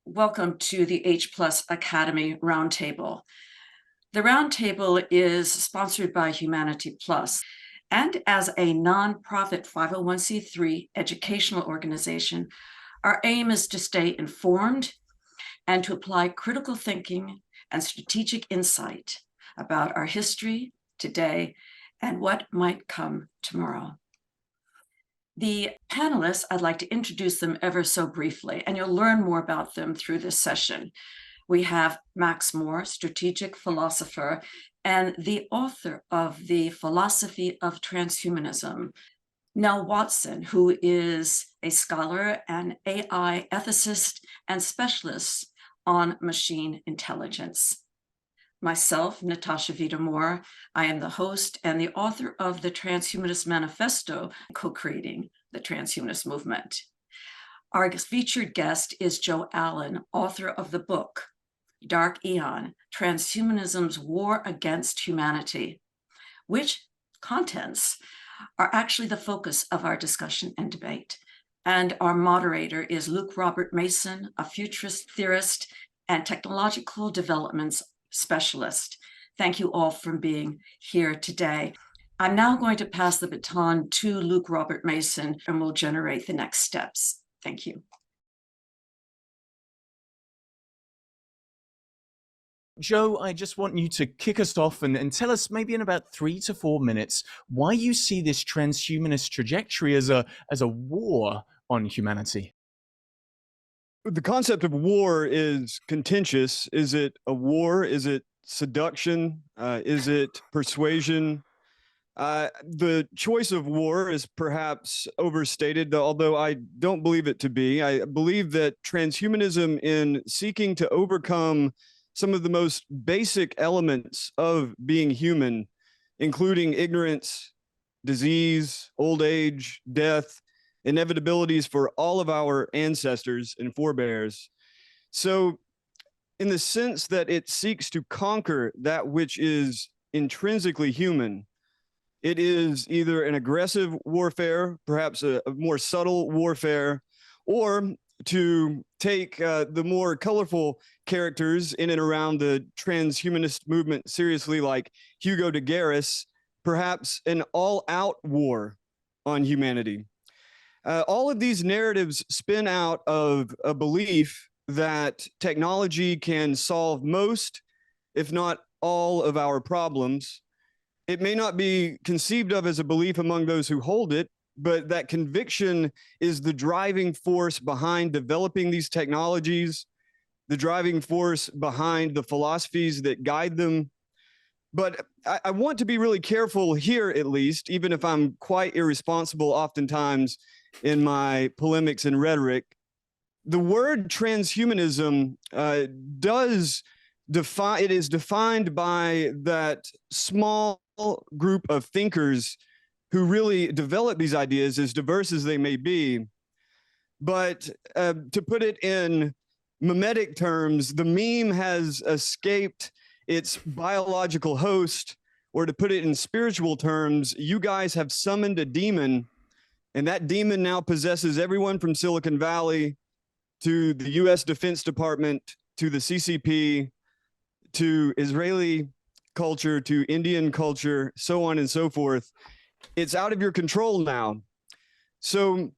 Welcome to the H Plus Academy Roundtable. The Roundtable is sponsored by Humanity Plus, and as a nonprofit 501c3 educational organization, our aim is to stay informed and to apply critical thinking and strategic insight about our history, today, and what might come tomorrow. The panelists, I'd like to introduce them ever so briefly, and you'll learn more about them through this session. We have Max More, strategic philosopher and the author of The Philosophy of Transhumanism. Nell Watson, who is a scholar and AI ethicist and specialist on machine intelligence. Myself, Natasha Vita-More, I am the host and the author of the Transhumanist Manifesto, co-creating the transhumanist movement. Our featured guest is Joe Allen, author of the book, Dark Aeon, Transhumanism's War Against Humanity, which contents are actually the focus of our discussion and debate. And our moderator is Luke Robert Mason, a futurist theorist and technological developments specialist. Thank you all for being here today. I'm now going to pass the baton to Luke Robert Mason, and we'll generate the next steps. Thank you. Joe, I just want you to kick us off and tell us, maybe in about 3 to 4 minutes, why you see this transhumanist trajectory as a war on humanity. The concept of war is contentious. Is it a war? Is it seduction? Is it persuasion? The choice of war is perhaps overstated, although I don't believe it to be. I believe that transhumanism, in seeking to overcome some of the most basic elements of being human, including ignorance, disease, old age, death, inevitabilities for all of our ancestors and forebears. So in the sense that it seeks to conquer that which is intrinsically human, it is either an aggressive warfare, perhaps a more subtle warfare, or to take the more colorful characters in and around the transhumanist movement seriously, like Hugo de Garis, perhaps an all-out war on humanity. All of these narratives spin out of a belief that technology can solve most, if not all, of our problems. It may not be conceived of as a belief among those who hold it, but that conviction is the driving force behind developing these technologies, the driving force behind the philosophies that guide them. But I want to be really careful here, at least, even if I'm quite irresponsible oftentimes in my polemics and rhetoric. The word transhumanism it is defined by that small group of thinkers who really develop these ideas, as diverse as they may be. But to put it in mimetic terms, the meme has escaped its biological host, or to put it in spiritual terms, you guys have summoned a demon, and that demon now possesses everyone from Silicon Valley to the US Defense Department, to the CCP, to Israeli culture, to Indian culture, so on and so forth. It's out of your control now. So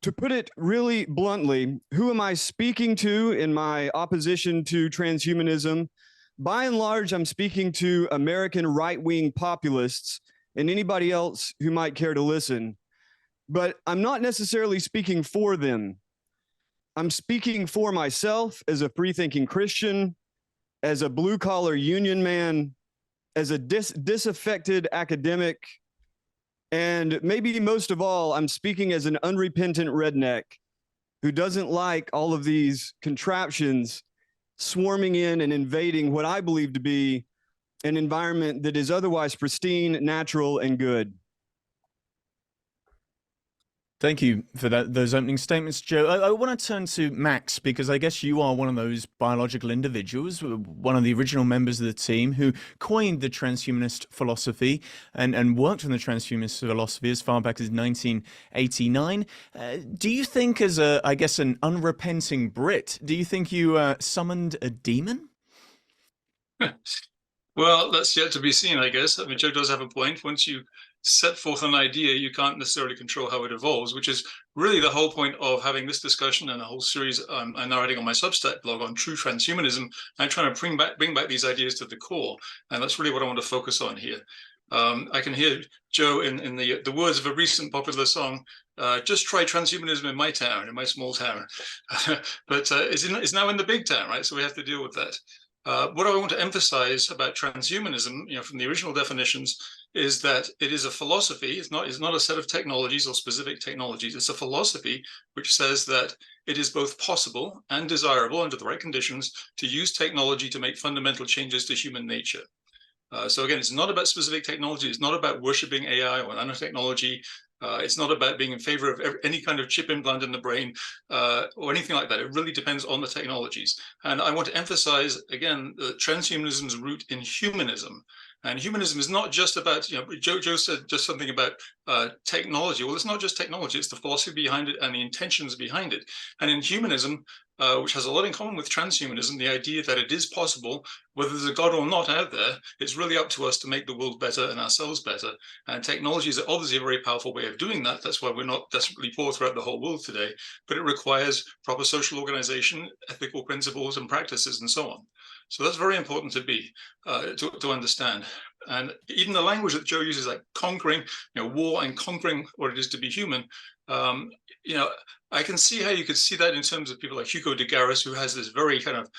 to put it really bluntly, who am I speaking to in my opposition to transhumanism? By and large, I'm speaking to American right-wing populists and anybody else who might care to listen. But I'm not necessarily speaking for them. I'm speaking for myself as a free-thinking Christian, as a blue-collar union man, as a disaffected academic, and maybe most of all, I'm speaking as an unrepentant redneck who doesn't like all of these contraptions swarming in and invading what I believe to be an environment that is otherwise pristine, natural, and good. Thank you for those opening statements, Joe. I want to turn to Max, because I guess you are one of those biological individuals, one of the original members of the team who coined the transhumanist philosophy and worked on the transhumanist philosophy as far back as 1989. Do you think, as I guess, an unrepenting Brit, do you think you summoned a demon? Well, that's yet to be seen, I guess. I mean, Joe does have a point. Once you set forth an idea, you can't necessarily control how it evolves, which is really the whole point of having this discussion and a whole series I'm now writing on my Substack blog on true transhumanism. I'm trying to bring back these ideas to the core, and that's really what I want to focus on here. I can hear Joe in the words of a recent popular song, just try transhumanism in my town, in my small town. But it's now in the big town, right? So we have to deal with that. What I want to emphasize about transhumanism, from the original definitions, is that it is a philosophy. It's not a set of technologies or specific technologies. It's a philosophy which says that it is both possible and desirable under the right conditions to use technology to make fundamental changes to human nature. So again, it's not about specific technology. It's not about worshiping AI or nanotechnology. It's not about being in favor of any kind of chip implant in the brain or anything like that. It really depends on the technologies. And I want to emphasize, again, transhumanism's root in humanism. And humanism is not just about, Joe said just something about technology. Well, it's not just technology, it's the philosophy behind it and the intentions behind it. And in humanism, which has a lot in common with transhumanism, the idea that it is possible, whether there's a God or not out there, it's really up to us to make the world better and ourselves better. And technology is obviously a very powerful way of doing that. That's why we're not desperately poor throughout the whole world today, but it requires proper social organization, ethical principles and practices and so on. So that's very important to understand. And even the language that Joe uses, like conquering, war and conquering what it is to be human, I can see how you could see that in terms of people like Hugo de Garis, who has this very kind of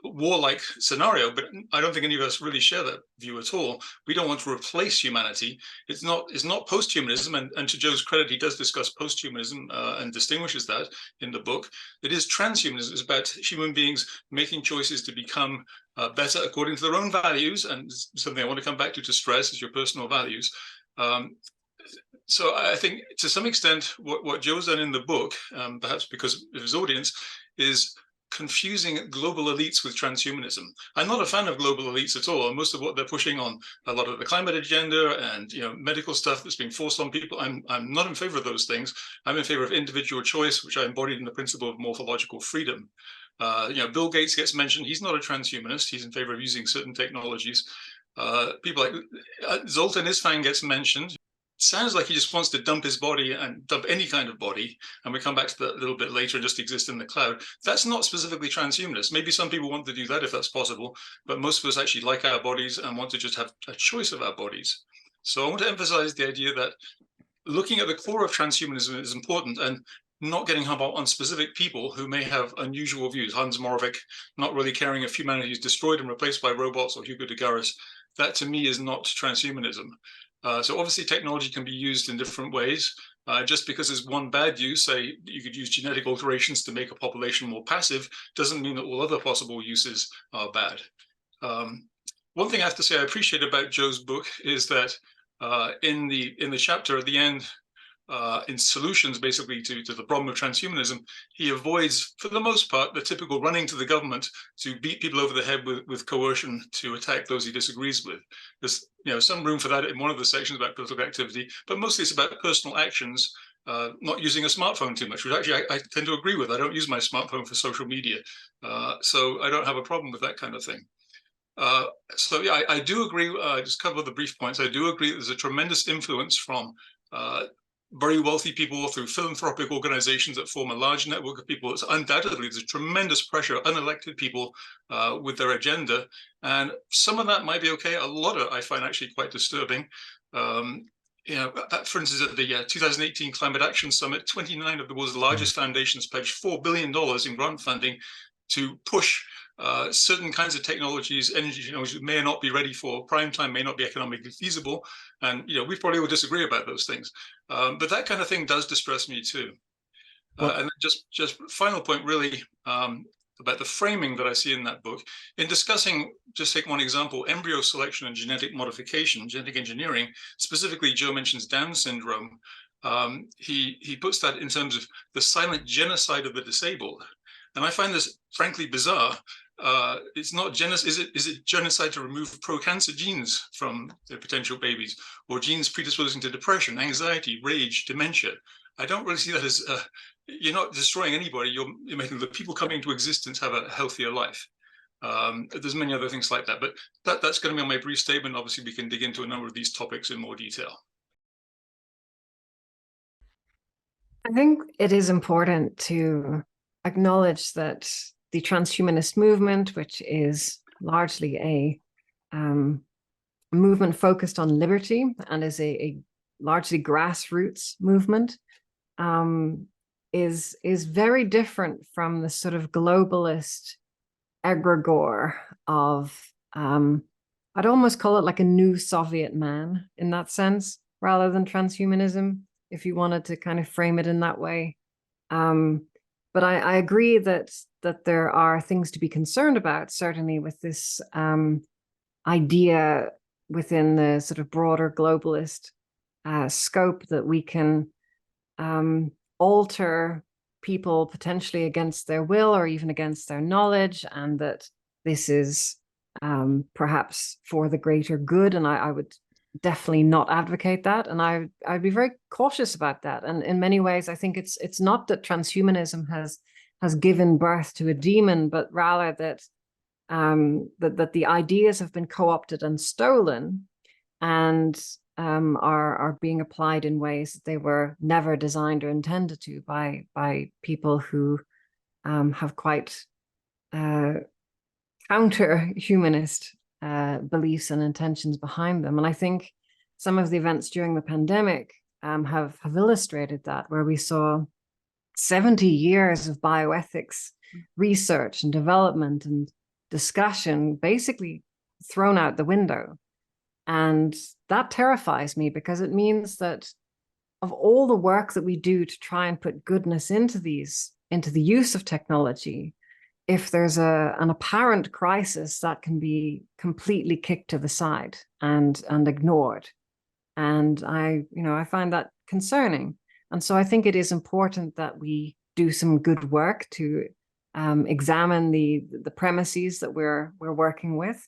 warlike scenario, but I don't think any of us really share that view at all. We don't want to replace humanity. It's not post-humanism, and to Joe's credit, he does discuss post-humanism and distinguishes that in the book. It is transhumanism. It's about human beings making choices to become better according to their own values, and something I want to come back to stress is your personal values. So I think to some extent what Joe's done in the book, perhaps because of his audience, is confusing global elites with transhumanism. I'm not a fan of global elites at all. Most of what they're pushing on, a lot of the climate agenda and medical stuff that's being forced on people, I'm not in favor of those things. I'm in favor of individual choice, which I embodied in the principle of morphological freedom. Bill Gates gets mentioned. He's not a transhumanist. He's in favor of using certain technologies. People like Zoltan Isfang gets mentioned. Sounds like he just wants to dump his body and dump any kind of body, and we come back to that a little bit later and just exist in the cloud. That's not specifically transhumanist. Maybe some people want to do that if that's possible, but most of us actually like our bodies and want to just have a choice of our bodies. So I want to emphasize the idea that looking at the core of transhumanism is important, and not getting hung up on specific people who may have unusual views. Hans Moravec, not really caring if humanity is destroyed and replaced by robots, or Hugo de Garis. That to me is not transhumanism. So obviously technology can be used in different ways. Just because there's one bad use, say you could use genetic alterations to make a population more passive, doesn't mean that all other possible uses are bad. One thing I have to say I appreciate about Joe's book is that in the chapter at the end, in solutions basically to the problem of transhumanism, he avoids, for the most part, the typical running to the government to beat people over the head with coercion to attack those he disagrees with. There's some room for that in one of the sections about political activity, but mostly it's about personal actions, not using a smartphone too much, which actually I tend to agree with. I don't use my smartphone for social media, so I don't have a problem with that kind of thing. So yeah, I do agree, just a couple of the brief points. I do agree that there's a tremendous influence from very wealthy people through philanthropic organizations that form a large network of people. It's undoubtedly, there's a tremendous pressure, unelected people with their agenda. And some of that might be okay. A lot of it I find actually quite disturbing. That, for instance, at the 2018 Climate Action Summit, 29 of the world's largest foundations pledged $4 billion in grant funding to push certain kinds of technologies, energy technologies may not be ready for prime time, may not be economically feasible. And, we probably will disagree about those things. But that kind of thing does distress me too. And just final point really about the framing that I see in that book. In discussing, just take one example, embryo selection and genetic modification, genetic engineering, specifically Joe mentions Down syndrome. he puts that in terms of the silent genocide of the disabled. And I find this frankly bizarre. It's not genocide. Is it genocide to remove pro-cancer genes from the potential babies, or genes predisposing to depression, anxiety, rage, dementia? I don't really see that as you're not destroying anybody. You're making the people coming into existence have a healthier life. There's many other things like that, but that's going to be my brief statement. Obviously, we can dig into a number of these topics in more detail. I think it is important to acknowledge that the transhumanist movement, which is largely a movement focused on liberty and is a largely grassroots movement, is very different from the sort of globalist egregore of, I'd almost call it like a new Soviet man in that sense, rather than transhumanism, if you wanted to kind of frame it in that way. But I agree that there are things to be concerned about, certainly with this idea within the sort of broader globalist scope that we can alter people potentially against their will or even against their knowledge, and that this is perhaps for the greater good. And I would definitely not advocate that, and I'd be very cautious about that. And in many ways, I think it's not that transhumanism has given birth to a demon, but rather that that the ideas have been co-opted and stolen, and are being applied in ways that they were never designed or intended to by people who have quite counter-humanist beliefs and intentions behind them. And I think some of the events during the pandemic have illustrated that, where we saw 70 years of bioethics research and development and discussion basically thrown out the window. And that terrifies me, because it means that of all the work that we do to try and put goodness into the use of technology, if there's an apparent crisis, that can be completely kicked to the side and ignored. And I find that concerning. And so I think it is important that we do some good work to examine the premises that we're working with,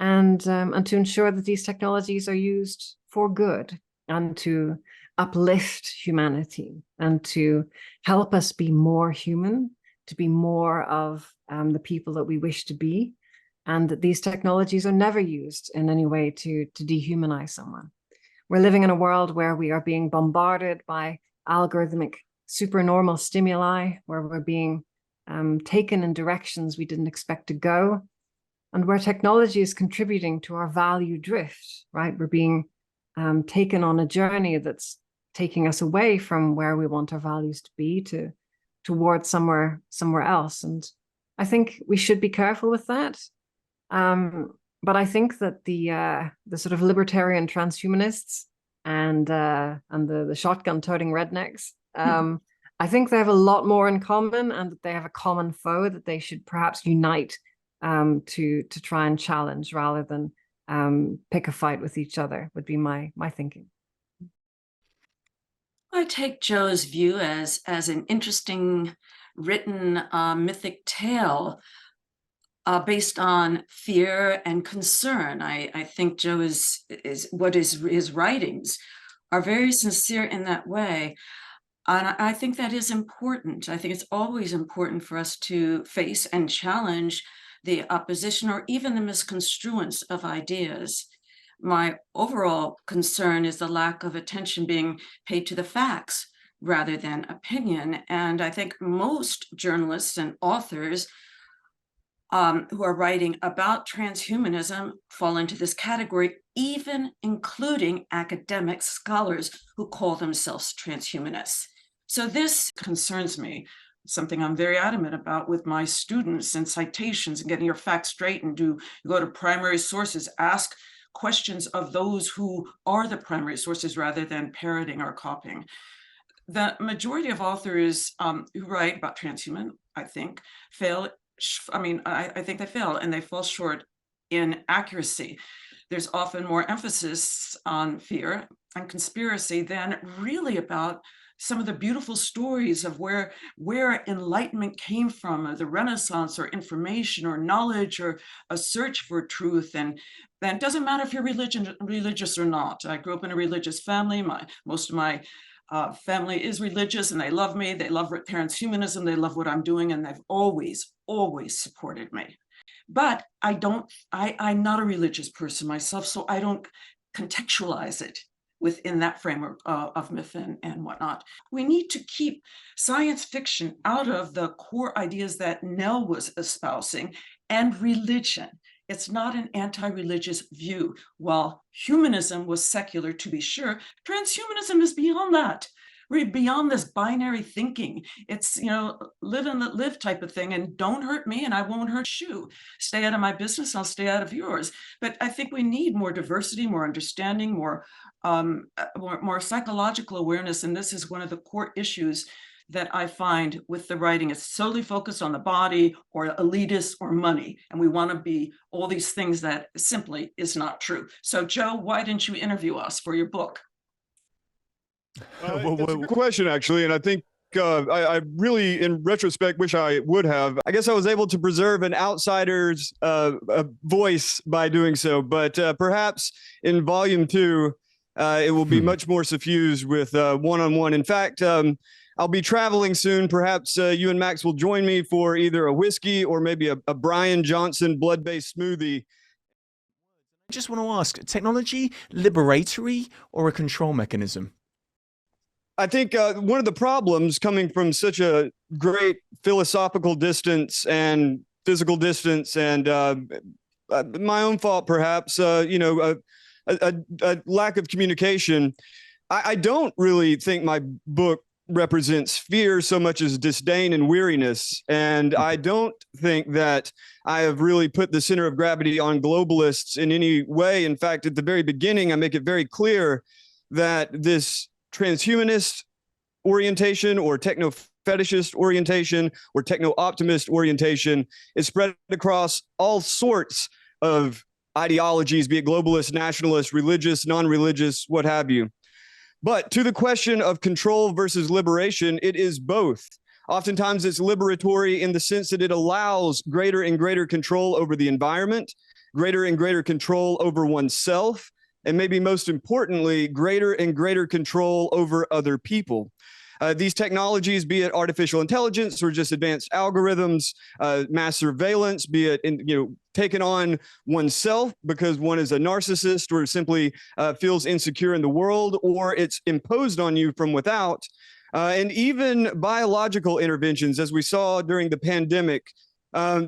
and to ensure that these technologies are used for good and to uplift humanity and to help us be more human, to be more of the people that we wish to be, and that these technologies are never used in any way to dehumanize someone. We're living in a world where we are being bombarded by algorithmic supernormal stimuli, where we're being taken in directions we didn't expect to go, and where technology is contributing to our value drift, right? We're being taken on a journey that's taking us away from where we want our values to be towards somewhere else. And I think we should be careful with that. But I think that the sort of libertarian transhumanists and the shotgun-toting rednecks, I think they have a lot more in common, and that they have a common foe that they should perhaps unite to try and challenge, rather than pick a fight with each other, would be my thinking. I take Joe's view as an interesting written mythic tale based on fear and concern. I think Joe is his writings are very sincere in that way. And I think that is important. I think it's always important for us to face and challenge the opposition or even the misconstruence of ideas. My overall concern is the lack of attention being paid to the facts rather than opinion. And I think most journalists and authors who are writing about transhumanism fall into this category, even including academic scholars who call themselves transhumanists. So this concerns me, something I'm very adamant about with my students, and citations and getting your facts straight, and go to primary sources, ask questions of those who are the primary sources rather than parroting or copying. The majority of authors who write about transhuman, I think, fail. I think they fail, and they fall short in accuracy. There's often more emphasis on fear and conspiracy than really about some of the beautiful stories of where enlightenment came from, or the Renaissance, or information, or knowledge, or a search for truth. And it doesn't matter if you're religious or not. I grew up in a religious family. Most of my family is religious, and they love me. They love transhumanism. They love what I'm doing, and they've always supported me. But I'm not a religious person myself, so I don't contextualize it within that framework of myth and whatnot. We need to keep science fiction out of the core ideas that Nell was espousing, and religion. It's not an anti-religious view. While humanism was secular, to be sure, transhumanism is beyond that. We're beyond this binary thinking. It's, live and let live type of thing, and don't hurt me and I won't hurt you. Stay out of my business, I'll stay out of yours. But I think we need more diversity, more understanding, more psychological awareness. And this is one of the core issues that I find with the writing. It's solely focused on the body, or elitist, or money. And we want to be all these things that simply is not true. So Joe, why didn't you interview us for your book? That's a good question, actually. And I think I really, in retrospect, wish I would have. I guess I was able to preserve an outsider's voice by doing so. But perhaps in volume 2, it will be much more suffused with one-on-one. In fact, I'll be traveling soon. Perhaps you and Max will join me for either a whiskey or maybe a Brian Johnson blood-based smoothie. I just want to ask, technology liberatory or a control mechanism? I think one of the problems coming from such a great philosophical distance and physical distance, and my own fault, perhaps, a lack of communication. I don't really think my book represents fear so much as disdain and weariness. And I don't think that I have really put the center of gravity on globalists in any way. In fact, at the very beginning, I make it very clear that this transhumanist orientation, or techno-fetishist orientation, or techno-optimist orientation is spread across all sorts of ideologies, be it globalist, nationalist, religious, non-religious, what have you. But to the question of control versus liberation, it is both. Oftentimes it's liberatory in the sense that it allows greater and greater control over the environment, greater and greater control over oneself, and maybe most importantly, greater and greater control over other people. These technologies, be it artificial intelligence or just advanced algorithms, mass surveillance, be it taken on oneself because one is a narcissist or simply feels insecure in the world, or it's imposed on you from without, and even biological interventions, as we saw during the pandemic.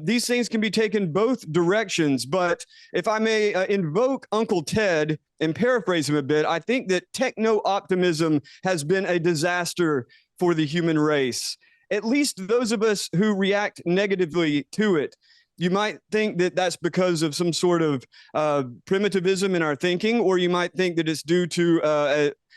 These things can be taken both directions, but if I may invoke Uncle Ted and paraphrase him a bit, I think that techno-optimism has been a disaster for the human race, at least those of us who react negatively to it. You might think that that's because of some sort of primitivism in our thinking, or you might think that it's due to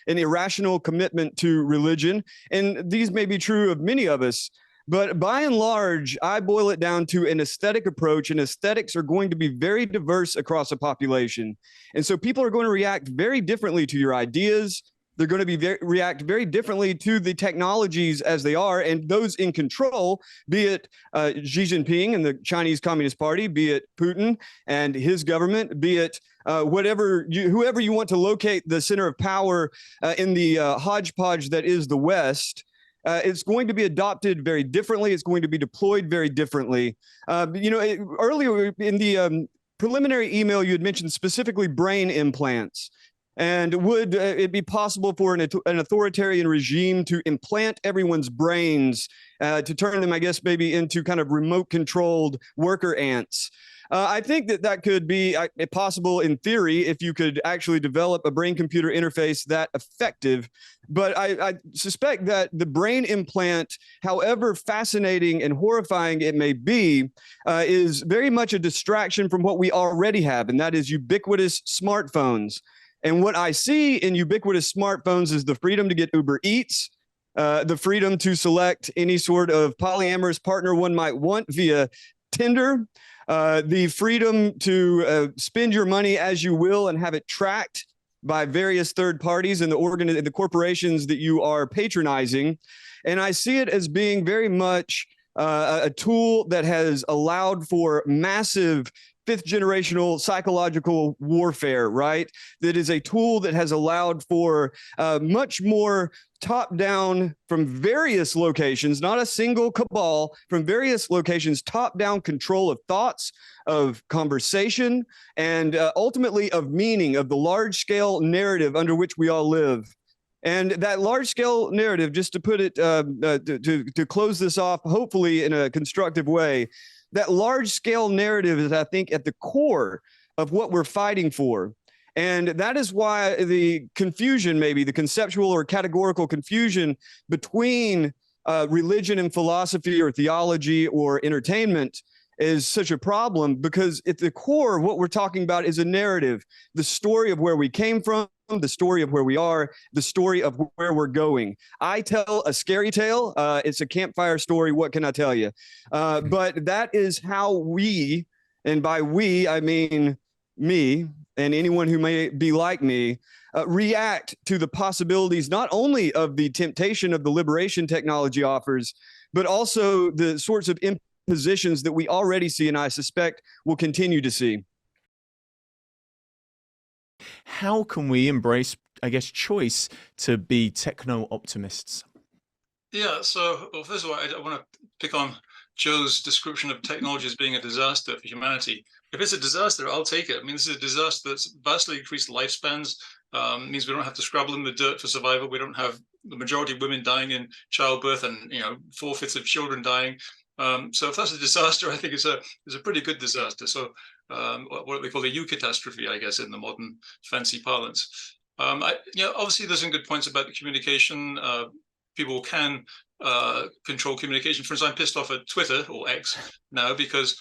an irrational commitment to religion. And these may be true of many of us. But by and large, I boil it down to an aesthetic approach, and aesthetics are going to be very diverse across a population. And so people are going to react very differently to your ideas. They're going to react very differently to the technologies as they are, and those in control, be it Xi Jinping and the Chinese Communist Party, be it Putin and his government, be it whoever you want to locate the center of power in the hodgepodge that is the West. It's going to be adopted very differently. It's going to be deployed very differently. Earlier in the preliminary email, you had mentioned specifically brain implants. And would it be possible for an authoritarian regime to implant everyone's brains to turn them, I guess, maybe into kind of remote controlled worker ants? I think that could be possible in theory if you could actually develop a brain-computer interface that effective. But I suspect that the brain implant, however fascinating and horrifying it may be, is very much a distraction from what we already have, and that is ubiquitous smartphones. And what I see in ubiquitous smartphones is the freedom to get Uber Eats, the freedom to select any sort of polyamorous partner one might want via Tinder, the freedom to spend your money as you will and have it tracked by various third parties and the corporations that you are patronizing. And I see it as being very much a tool that has allowed for massive fifth generational psychological warfare, right? That is a tool that has allowed for much more top down from various locations, not a single cabal, from various locations, top down control of thoughts, of conversation, and ultimately of meaning, of the large scale narrative under which we all live. And that large scale narrative, just to put it, to close this off, hopefully in a constructive way, that large scale narrative is, I think, at the core of what we're fighting for. And that is why the confusion, maybe the conceptual or categorical confusion between religion and philosophy or theology or entertainment is such a problem, because at the core, what we're talking about is a narrative, the story of where we came from, the story of where we are, the story of where we're going. I tell a scary tale. It's a campfire story. What can I tell you? But that is how we, and by we, I mean me and anyone who may be like me, react to the possibilities, not only of the temptation of the liberation technology offers, but also the sorts of impositions that we already see, and I suspect will continue to see. How can we embrace, I guess, choice to be techno-optimists? Yeah, so well, first of all, I want to pick on Joe's description of technology as being a disaster for humanity. If it's a disaster, I'll take it. I mean, this is a disaster that's vastly increased lifespans, means we don't have to scrabble in the dirt for survival. We don't have the majority of women dying in childbirth and, 4/5 of children dying. So if that's a disaster, I think it's a pretty good disaster. So what they call the eucatastrophe, I guess, in the modern fancy parlance. Obviously there's some good points about the communication. People can control communication. For instance, I'm pissed off at Twitter, or X now, because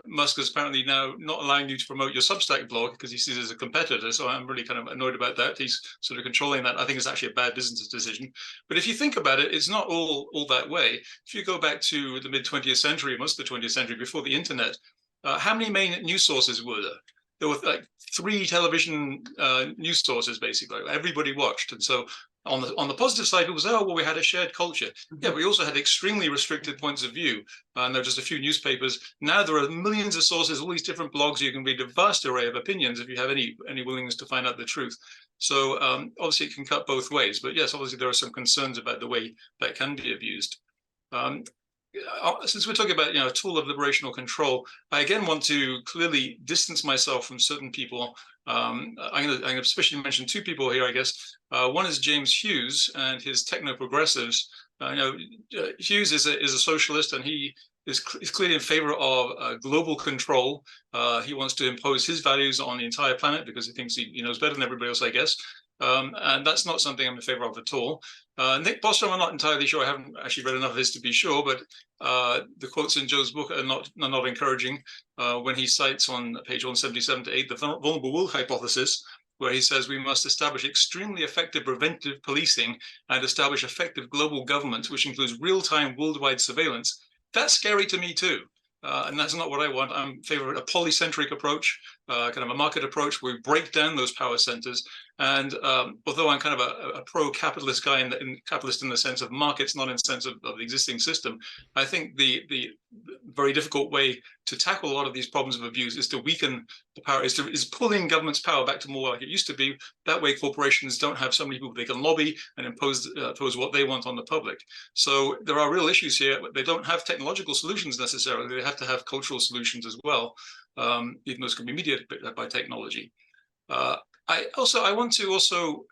Musk is apparently now not allowing you to promote your Substack blog because he sees it as a competitor. So I'm really kind of annoyed about that. He's sort of controlling that. I think it's actually a bad business decision. But if you think about it, it's not all that way. If you go back to the mid-20th century, most of the 20th century, before the internet, how many main news sources were there? There were like 3 television news sources, basically. Everybody watched. And so on the positive side, people say, oh, well, we had a shared culture. Yeah, we also had extremely restricted points of view. And there were just a few newspapers. Now there are millions of sources, all these different blogs. You can read a vast array of opinions if you have any willingness to find out the truth. So obviously it can cut both ways. But yes, obviously there are some concerns about the way that can be abused. Since we're talking about a tool of liberation or control, I again want to clearly distance myself from certain people. I'm going to especially mention 2 people here, I guess. One is James Hughes and his techno-progressives. Hughes is a socialist, and he is clearly in favor of global control. He wants to impose his values on the entire planet because he thinks he knows better than everybody else, I guess. And that's not something I'm in favor of at all. Nick Bostrom, I'm not entirely sure. I haven't actually read enough of his to be sure, but the quotes in Joe's book are not encouraging. When he cites on page 177 to 8 the vulnerable world hypothesis, where he says we must establish extremely effective preventive policing and establish effective global government, which includes real-time worldwide surveillance. That's scary to me too. And that's not what I want. I'm in favor of a polycentric approach, kind of a market approach where we break down those power centers. And although I'm kind of a pro-capitalist guy, capitalist in the sense of markets, not in the sense of the existing system, I think the very difficult way to tackle a lot of these problems of abuse is to weaken the power, is pulling government's power back to more like it used to be. That way corporations don't have so many people they can lobby and impose what they want on the public. So there are real issues here. They don't have technological solutions necessarily. They have to have cultural solutions as well, even those can be mediated by technology. I want to also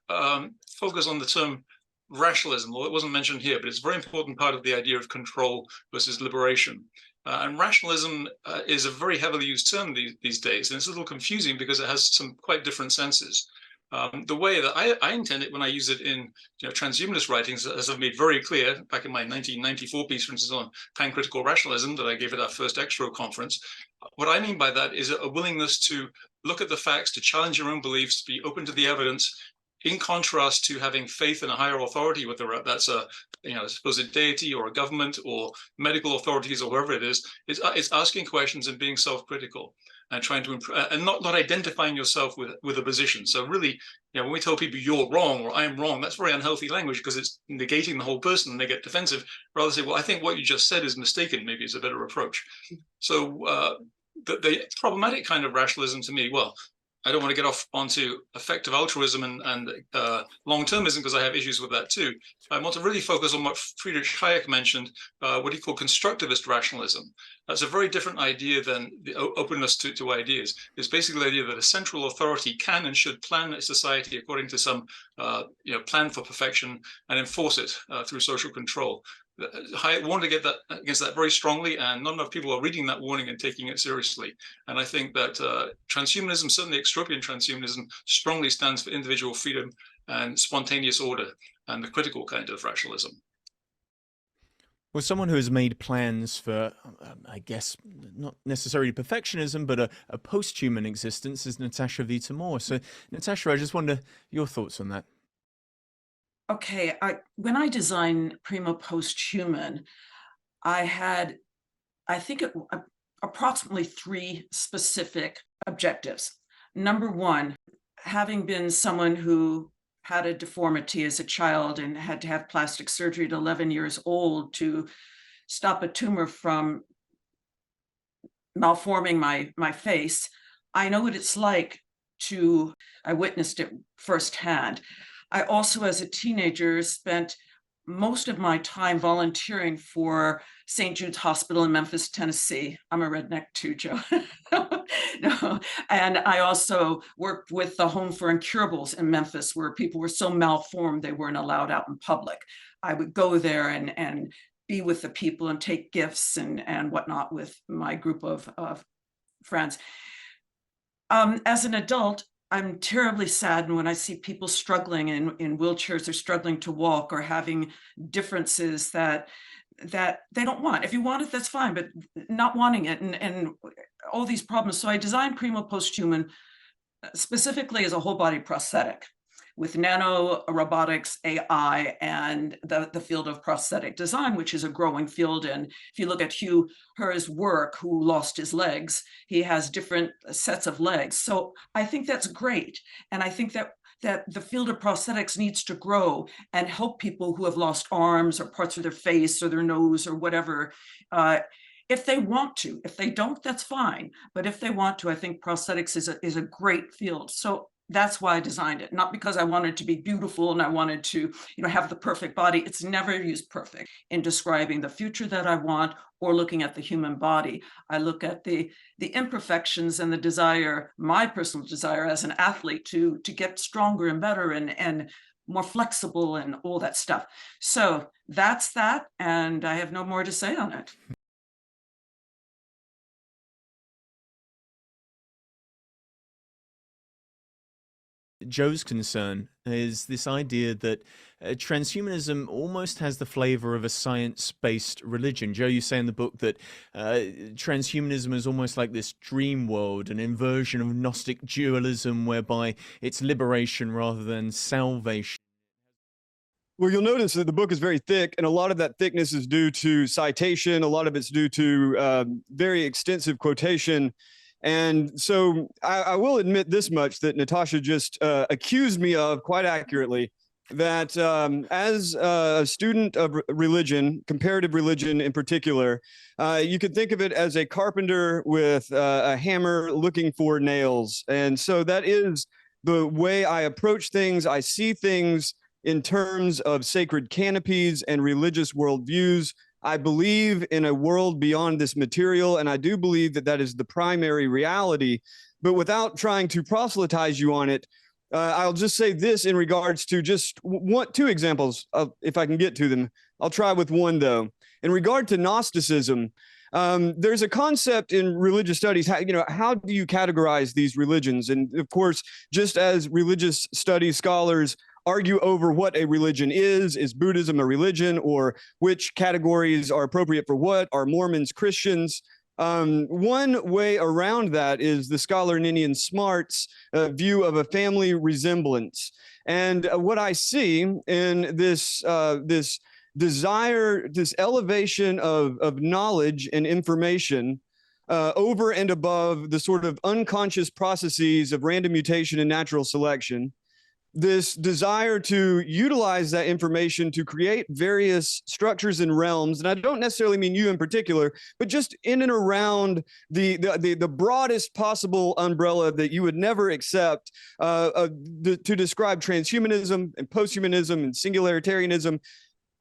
focus on the term rationalism. Well, it wasn't mentioned here, but it's a very important part of the idea of control versus liberation. And rationalism is a very heavily used term these days, and it's a little confusing because it has some quite different senses. The way that I intend it when I use it in transhumanist writings, as I've made very clear back in my 1994 piece, for instance, on pancritical rationalism that I gave at our first Extro conference, what I mean by that is a willingness to look at the facts, to challenge your own beliefs, to be open to the evidence, in contrast to having faith in a higher authority, whether that's a supposed deity or a government or medical authorities or whoever it is. It's asking questions and being self-critical. and trying to improve, and not identifying yourself with a position. So really, when we tell people you're wrong or I'm wrong, that's very unhealthy language because it's negating the whole person and they get defensive. Rather say, well, I think what you just said is mistaken. Maybe it's a better approach. So the problematic kind of rationalism to me, well, I don't want to get off onto effective altruism and long-termism because I have issues with that too. I want to really focus on what Friedrich Hayek mentioned, what he called constructivist rationalism. That's a very different idea than the openness to ideas. It's basically the idea that a central authority can and should plan a society according to some plan for perfection and enforce it through social control. I warned against that very strongly, and not enough people are reading that warning and taking it seriously. And I think that transhumanism, certainly extropian transhumanism, strongly stands for individual freedom and spontaneous order and the critical kind of rationalism. Well, someone who has made plans for, I guess, not necessarily perfectionism, but a post-human existence is Natasha Vita-More. So, Natasha, I just wonder your thoughts on that. Okay, when I designed Primo Post-Human, I had, I think, approximately 3 specific objectives. Number one, having been someone who had a deformity as a child and had to have plastic surgery at 11 years old to stop a tumor from malforming my face, I know what it's like I witnessed it firsthand. I also, as a teenager, spent most of my time volunteering for St. Jude's Hospital in Memphis, Tennessee. I'm a redneck too, Joe. No. And I also worked with the Home for Incurables in Memphis, where people were so malformed they weren't allowed out in public. I would go there and be with the people and take gifts and whatnot with my group of friends. As an adult, I'm terribly saddened when I see people struggling in wheelchairs or struggling to walk or having differences that they don't want. If you want it, that's fine, but not wanting it and all these problems. So I designed Primo Post-Human specifically as a whole body prosthetic with nano robotics, AI, and the field of prosthetic design, which is a growing field. And if you look at Hugh Herr's work, who lost his legs, he has different sets of legs. So I think that's great. And I think that the field of prosthetics needs to grow and help people who have lost arms or parts of their face or their nose or whatever, if they want to. If they don't, that's fine. But if they want to, I think prosthetics is a great field. So that's why I designed it, not because I wanted to be beautiful and I wanted to, have the perfect body. It's never used perfect in describing the future that I want or looking at the human body. I look at the imperfections and the desire, my personal desire as an athlete to get stronger and better and more flexible and all that stuff. So that's that, and I have no more to say on it. Joe's concern is this idea that transhumanism almost has the flavor of a science-based religion. Joe, you say in the book that transhumanism is almost like this dream world, an inversion of Gnostic dualism whereby it's liberation rather than salvation. Well, you'll notice that the book is very thick, and a lot of that thickness is due to citation. A lot of it's due to very extensive quotation. And so I will admit this much, that Natasha just accused me of quite accurately, that as a student of religion, comparative religion in particular, you could think of it as a carpenter with a hammer looking for nails. And so that is the way I approach things. I see things in terms of sacred canopies and religious worldviews. I believe in a world beyond this material, and I do believe that that is the primary reality. But without trying to proselytize you on it, I'll just say this in regards to just two examples, if I can get to them. I'll try with one, though. In regard to Gnosticism, there's a concept in religious studies, how do you categorize these religions? And of course, just as religious studies scholars argue over what a religion is Buddhism a religion, or which categories are appropriate for what, are Mormons Christians? One way around that is the scholar Ninian Smart's view of a family resemblance. And what I see in this desire, this elevation of knowledge and information over and above the sort of unconscious processes of random mutation and natural selection, this desire to utilize that information to create various structures and realms, and I don't necessarily mean you in particular, but just in and around the broadest possible umbrella that you would never accept to describe transhumanism and posthumanism and singularitarianism.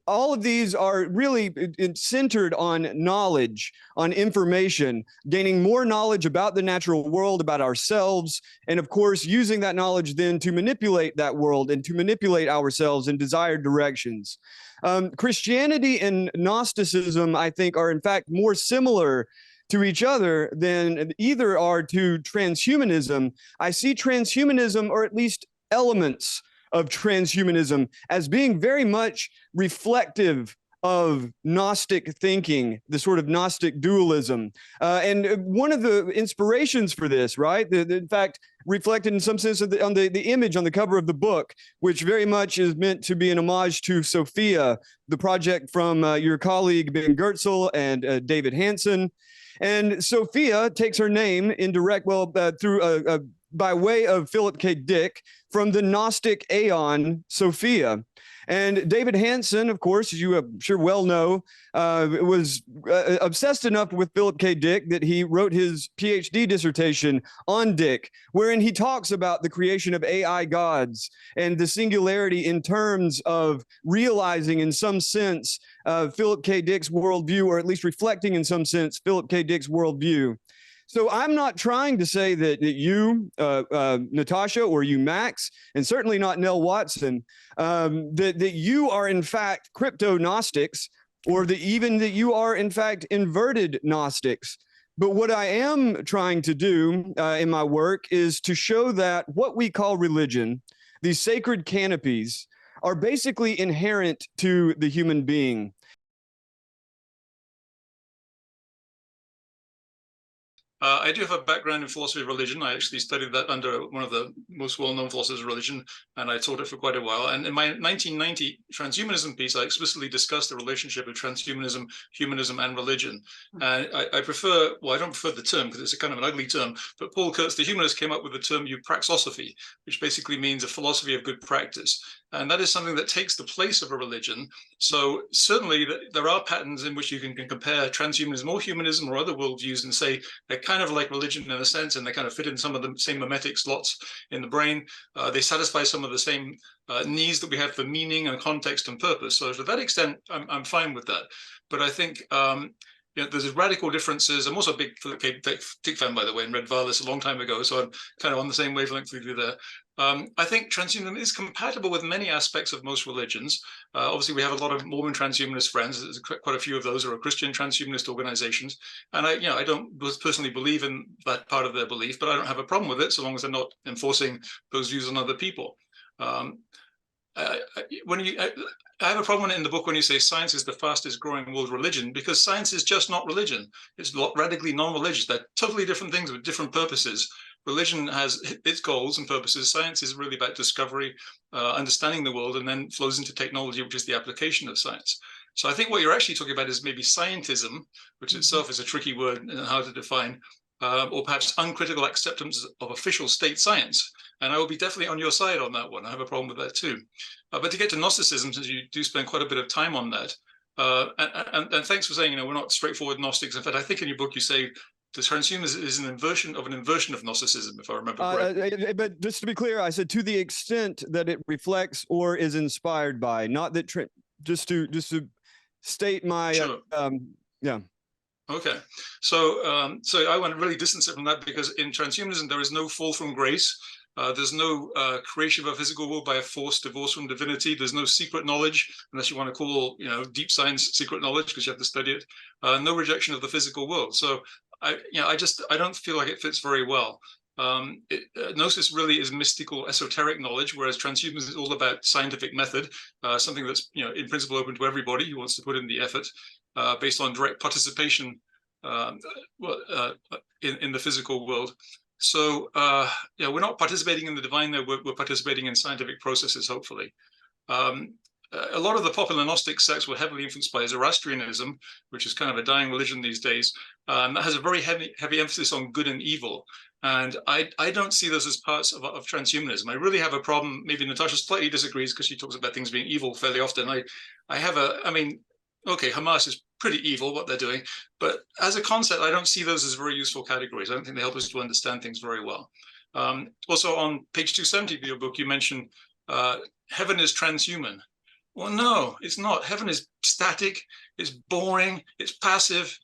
All of these are really centered on knowledge, on information, gaining more knowledge about the natural world, about ourselves, and of course, using that knowledge then to manipulate that world and to manipulate ourselves in desired directions. Christianity and Gnosticism, I think, are in fact more similar to each other than either are to transhumanism. I see transhumanism, or at least elements of transhumanism, as being very much reflective of Gnostic thinking, the sort of Gnostic dualism. And one of the inspirations for this, right, in fact, reflected in some sense on the image on the cover of the book, which very much is meant to be an homage to Sophia, the project from your colleague Ben Goertzel and David Hansen. And Sophia takes her name in direct, through by way of Philip K. Dick from the Gnostic aeon Sophia. And David Hansen, of course, as you I'm sure well know, was obsessed enough with Philip K. Dick that he wrote his PhD dissertation on Dick, wherein he talks about the creation of AI gods and the singularity in terms of realizing in some sense Philip K. Dick's worldview, or at least reflecting in some sense Philip K. Dick's worldview. So I'm not trying to say that you, Natasha, or you, Max, and certainly not Nell Watson, that you are in fact crypto-Gnostics, or even that you are in fact inverted Gnostics. But what I am trying to do in my work is to show that what we call religion, these sacred canopies, are basically inherent to the human being. I do have a background in philosophy of religion. I actually studied that under one of the most well-known philosophers of religion, and I taught it for quite a while. And in my 1990 transhumanism piece, I explicitly discussed the relationship of transhumanism, humanism, and religion. And I prefer, well, I don't prefer the term because it's a kind of an ugly term, but Paul Kurtz, the humanist, came up with the term eupraxosophy, which basically means a philosophy of good practice. And that is something that takes the place of a religion. So certainly there are patterns in which you can compare transhumanism or humanism or other worldviews and say they're kind of like religion in a sense, and they kind of fit in some of the same mimetic slots in the brain. They satisfy some of the same needs that we have for meaning and context and purpose. So to that extent, I'm fine with that. But I think there's radical differences. I'm also a big Philip K. Dick fan, by the way, and read Varlis a long time ago, so I'm kind of on the same wavelength with you there. I think transhumanism is compatible with many aspects of most religions. Obviously, we have a lot of Mormon transhumanist friends. There's quite a few of those are Christian transhumanist organizations. And I don't personally believe in that part of their belief, but I don't have a problem with it so long as they're not enforcing those views on other people. I have a problem in the book when you say science is the fastest growing world religion, because science is just not religion. It's radically non-religious. They're totally different things with different purposes. Religion has its goals and purposes. Science is really about discovery, understanding the world, and then flows into technology, which is the application of science. So I think what you're actually talking about is maybe scientism, which itself is a tricky word and hard to define, or perhaps uncritical acceptance of official state science. And I will be definitely on your side on that one. I have a problem with that too. But to get to Gnosticism, since you do spend quite a bit of time on that, and thanks for saying, we're not straightforward Gnostics. In fact, I think in your book you say the transhumanism is an inversion of Gnosticism, if I remember correctly. But just to be clear, I said to the extent that it reflects or is inspired by, not that just to state my sure. Yeah. Okay, so I want to really distance it from that, because in transhumanism there is no fall from grace. There's no creation of a physical world by a force divorced from divinity. There's no secret knowledge, unless you want to call deep science secret knowledge, because you have to study it. No rejection of the physical world. So I don't feel like it fits very well. Gnosis really is mystical, esoteric knowledge, whereas transhumanism is all about scientific method, something that's in principle open to everybody who wants to put in the effort, based on direct participation in the physical world. So we're not participating in the divine there. We're participating in scientific processes, hopefully. a lot of the popular Gnostic sects were heavily influenced by Zoroastrianism, which is kind of a dying religion these days. That has a very heavy emphasis on good and evil. And I don't see those as parts of transhumanism. I really have a problem. Maybe Natasha slightly disagrees because she talks about things being evil fairly often. I mean, okay, Hamas is pretty evil, what they're doing. But as a concept, I don't see those as very useful categories. I don't think they help us to understand things very well. Also, on page 270 of your book, you mentioned heaven is transhuman. Well, no, it's not. Heaven is static, it's boring, it's passive.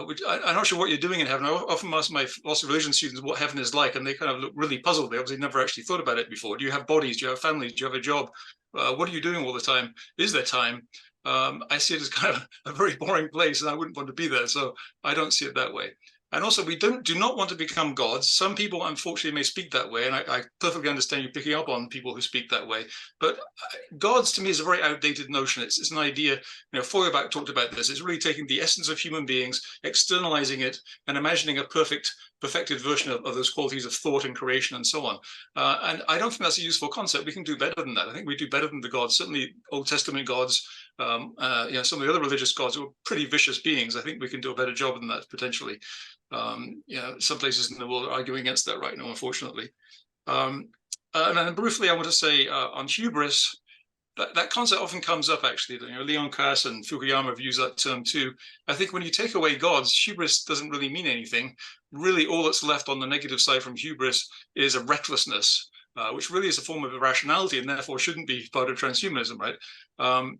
Which I'm not sure what you're doing in heaven. I often ask my philosophy of religion students what heaven is like, and they kind of look really puzzled. They obviously never actually thought about it before. Do you have bodies? Do you have families? Do you have a job? What are you doing all the time? Is there time? I see it as kind of a very boring place, and I wouldn't want to be there. So I don't see it that way. And also, we do not want to become gods. Some people, unfortunately, may speak that way, and I perfectly understand you picking up on people who speak that way. But gods, to me, is a very outdated notion. It's an idea, you know, Feuerbach talked about this. It's really taking the essence of human beings, externalizing it, and imagining a perfected version of those qualities of thought and creation and so on. And I don't think that's a useful concept. We can do better than that. I think we do better than the gods. Certainly, Old Testament gods, you know, some of the other religious gods were pretty vicious beings. I think we can do a better job than that potentially. You know, some places in the world are arguing against that right now, unfortunately. And then briefly, I want to say on hubris, that concept often comes up, actually. You know, Leon Kass and Fukuyama have used that term too. I think when you take away gods, hubris doesn't really mean anything. Really, all that's left on the negative side from hubris is a recklessness, which really is a form of irrationality and therefore shouldn't be part of transhumanism, right?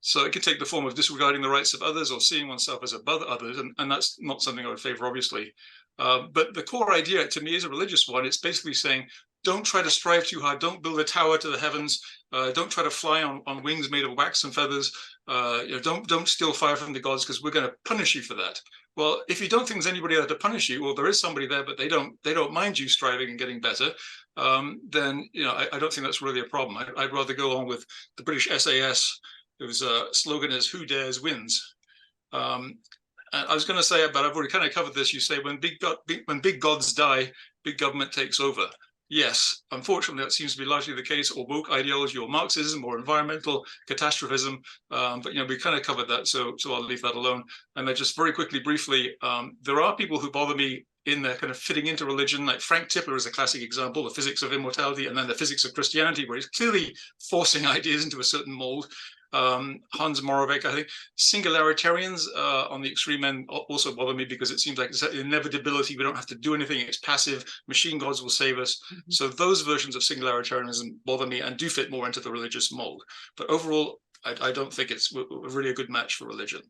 So it can take the form of disregarding the rights of others or seeing oneself as above others, and that's not something I would favor, obviously. But the core idea, to me, is a religious one. It's basically saying, don't try to strive too hard. Don't build a tower to the heavens. Don't try to fly on wings made of wax and feathers. You know, don't steal fire from the gods, because we're going to punish you for that. Well, if you don't think there's anybody there to punish you, or there is somebody there, but they don't mind you striving and getting better, then, you know, I don't think that's really a problem. I'd rather go on with the British SAS, whose slogan is "Who dares wins." And I was going to say, but I've already kind of covered this. You say when big gods die, big government takes over. Yes, unfortunately, that seems to be largely the case, or woke ideology, or Marxism, or environmental catastrophism. But you know, we kind of covered that, so I'll leave that alone. And then just very quickly, briefly, there are people who bother me in their kind of fitting into religion. Like Frank Tipler is a classic example, the physics of immortality, and then the physics of Christianity, where he's clearly forcing ideas into a certain mold. Hans Moravec, I think singularitarians on the extreme end also bother me, because it seems like it's an inevitability. We don't have to do anything. It's passive. Machine gods will save us. Mm-hmm. So those versions of singularitarianism bother me and do fit more into the religious mold. But overall, I don't think it's really a good match for religion.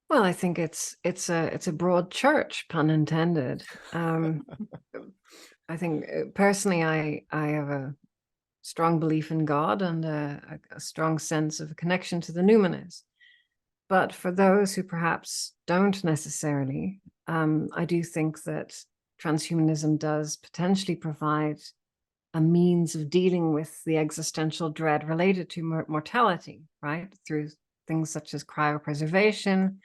Well, I think it's a broad church, pun intended. I think personally, I have a strong belief in God and a strong sense of a connection to the numinous. But for those who perhaps don't necessarily, I do think that transhumanism does potentially provide a means of dealing with the existential dread related to mortality, right? Through things such as cryopreservation,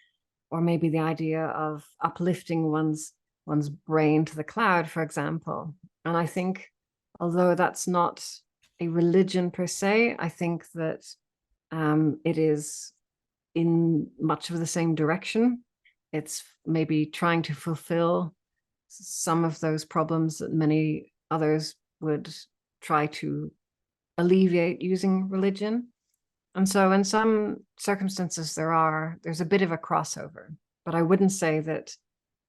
or maybe the idea of uplifting one's brain to the cloud, for example. And I think, although that's not a religion per se, I think that it is in much of the same direction. It's maybe trying to fulfill some of those problems that many others would try to alleviate using religion. And so in some circumstances, there's a bit of a crossover, but I wouldn't say that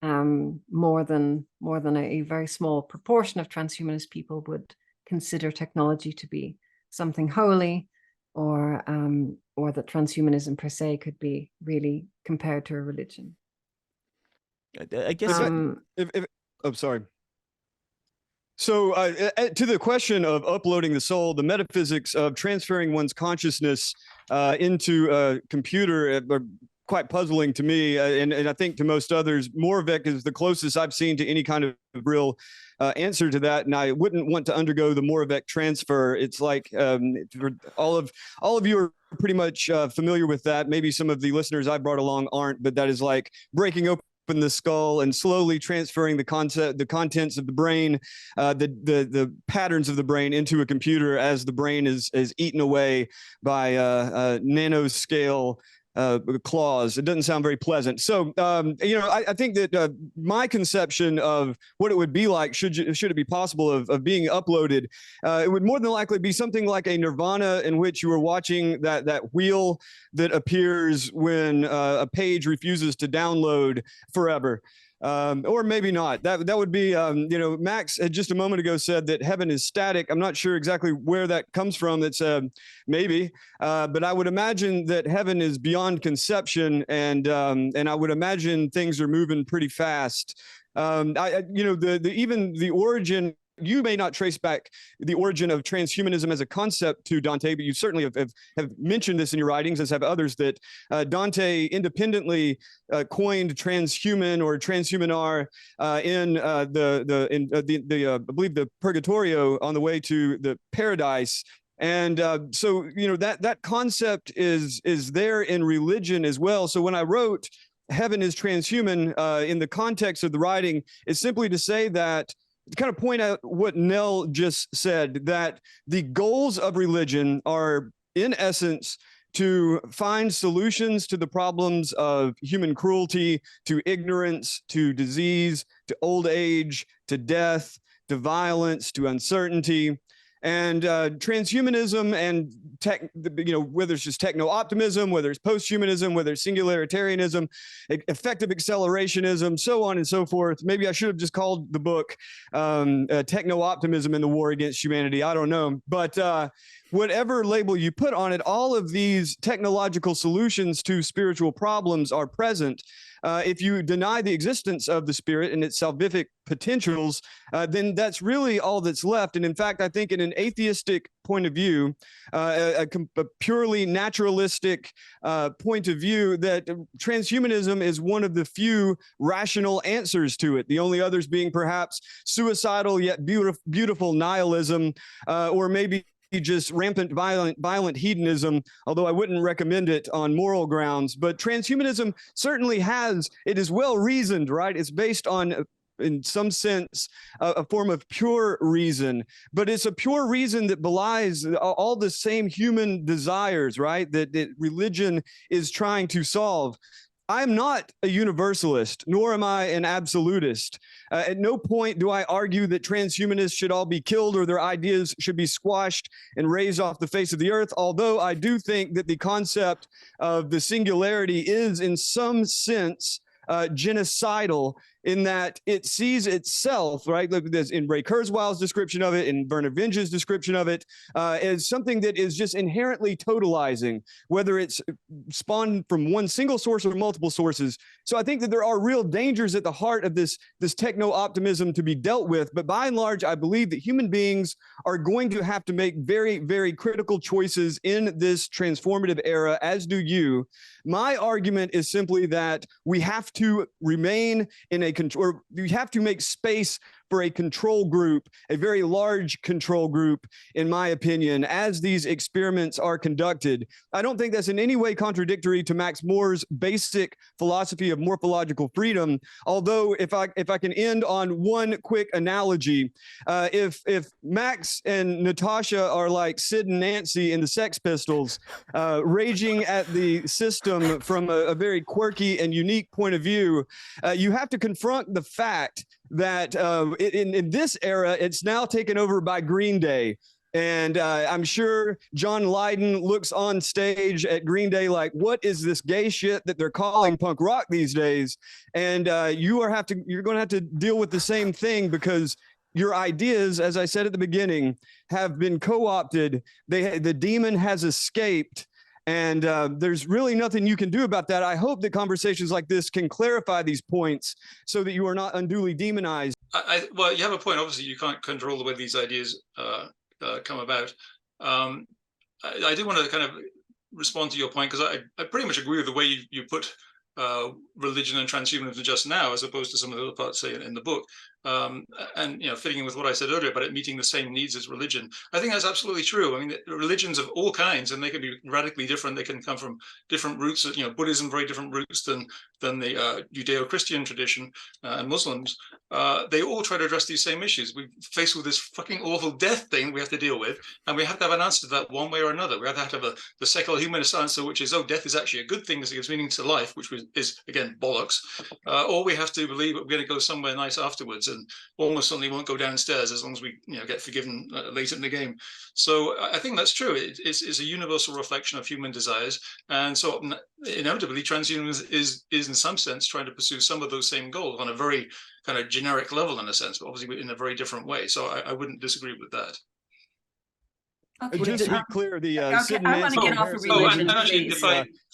more than a very small proportion of transhumanist people would consider technology to be something holy, or that transhumanism per se could be really compared to a religion. I guess. I'm sorry. So to the question of uploading the soul, the metaphysics of transferring one's consciousness into a computer are quite puzzling to me, and I think to most others. Moravec is the closest I've seen to any kind of real answer to that, and I wouldn't want to undergo the Moravec transfer. It's like all of you are pretty much familiar with that. Maybe some of the listeners I brought along aren't, but that is like breaking open in the skull and slowly transferring the contents of the brain, the patterns of the brain into a computer as the brain is eaten away by nanoscale clause. It doesn't sound very pleasant. So, I think that my conception of what it would be like, should it be possible of being uploaded, it would more than likely be something like a nirvana in which you were watching that wheel that appears when a page refuses to download forever. Or maybe not. That would be, Max had just a moment ago said that heaven is static. I'm not sure exactly where that comes from. That's maybe, but I would imagine that heaven is beyond conception, and I would imagine things are moving pretty fast. Even the origin. You may not trace back the origin of transhumanism as a concept to Dante, but you certainly have mentioned this in your writings, as have others, that Dante independently coined transhuman or transhumanar in I believe the Purgatorio on the way to the paradise. And so that concept is there in religion as well. So when I wrote heaven is transhuman in the context of the writing, it's simply to say that, to kind of point out what Nell just said, that the goals of religion are, in essence, to find solutions to the problems of human cruelty, to ignorance, to disease, to old age, to death, to violence, to uncertainty. And transhumanism and whether it's just techno-optimism, whether it's post-humanism, whether it's singularitarianism, effective accelerationism, so on and so forth. Maybe I should have just called the book Techno-Optimism in the War Against Humanity. I don't know. But whatever label you put on it, all of these technological solutions to spiritual problems are present. If you deny the existence of the spirit and its salvific potentials, then that's really all that's left. And in fact, I think in an atheistic point of view, a purely naturalistic point of view, that transhumanism is one of the few rational answers to it. The only others being perhaps suicidal yet beautiful nihilism, or maybe just rampant violent hedonism, although I wouldn't recommend it on moral grounds. But transhumanism certainly it is well reasoned, right? It's based on, in some sense, a form of pure reason, but it's a pure reason that belies all the same human desires, right? That religion is trying to solve. I'm not a universalist, nor am I an absolutist. At no point do I argue that transhumanists should all be killed or their ideas should be squashed and razed off the face of the earth, although I do think that the concept of the singularity is, in some sense, genocidal, in that it sees itself, right, in Ray Kurzweil's description of it, in Werner Vinge's description of it, as something that is just inherently totalizing, whether it's spawned from one single source or multiple sources. So I think that there are real dangers at the heart of this techno-optimism to be dealt with. But by and large, I believe that human beings are going to have to make very, very critical choices in this transformative era, as do you. My argument is simply that we have to remain in or we have to make space for a control group, a very large control group, in my opinion, as these experiments are conducted. I don't think that's in any way contradictory to Max Moore's basic philosophy of morphological freedom. Although, if I can end on one quick analogy, if Max and Natasha are like Sid and Nancy in the Sex Pistols, raging at the system from a very quirky and unique point of view, you have to confront the fact that in this era, it's now taken over by Green Day. And I'm sure John Lydon looks on stage at Green Day like, what is this gay shit that they're calling punk rock these days? And you're going to have to deal with the same thing, because your ideas, as I said at the beginning, have been co-opted. The demon has escaped. And there's really nothing you can do about that. I hope that conversations like this can clarify these points so that you are not unduly demonized. Well, you have a point. Obviously, you can't control the way these ideas come about. I do want to kind of respond to your point, because I pretty much agree with the way you put religion and transhumanism just now, as opposed to some of the other parts, say, in the book. and fitting in with what I said earlier about it meeting the same needs as religion. I think that's absolutely true. I mean, religions of all kinds, and they can be radically different. They can come from different roots. Buddhism, very different roots than the Judeo-Christian tradition, and Muslims. They all try to address these same issues. We're faced with this fucking awful death thing we have to deal with, and we have to have an answer to that one way or another. We have to have the secular humanist answer, which is, oh, death is actually a good thing, because it gives meaning to life, which is again bollocks. Or we have to believe that we're going to go somewhere nice afterwards, and almost certainly won't go downstairs as long as we get forgiven later in the game. So I think that's true. It's a universal reflection of human desires, and so inevitably transhumanism is in some sense trying to pursue some of those same goals on a very kind of generic level, in a sense, but obviously in a very different way. So I wouldn't disagree with that. Okay, Just to be clear, the okay, I want to get off of religion, actually,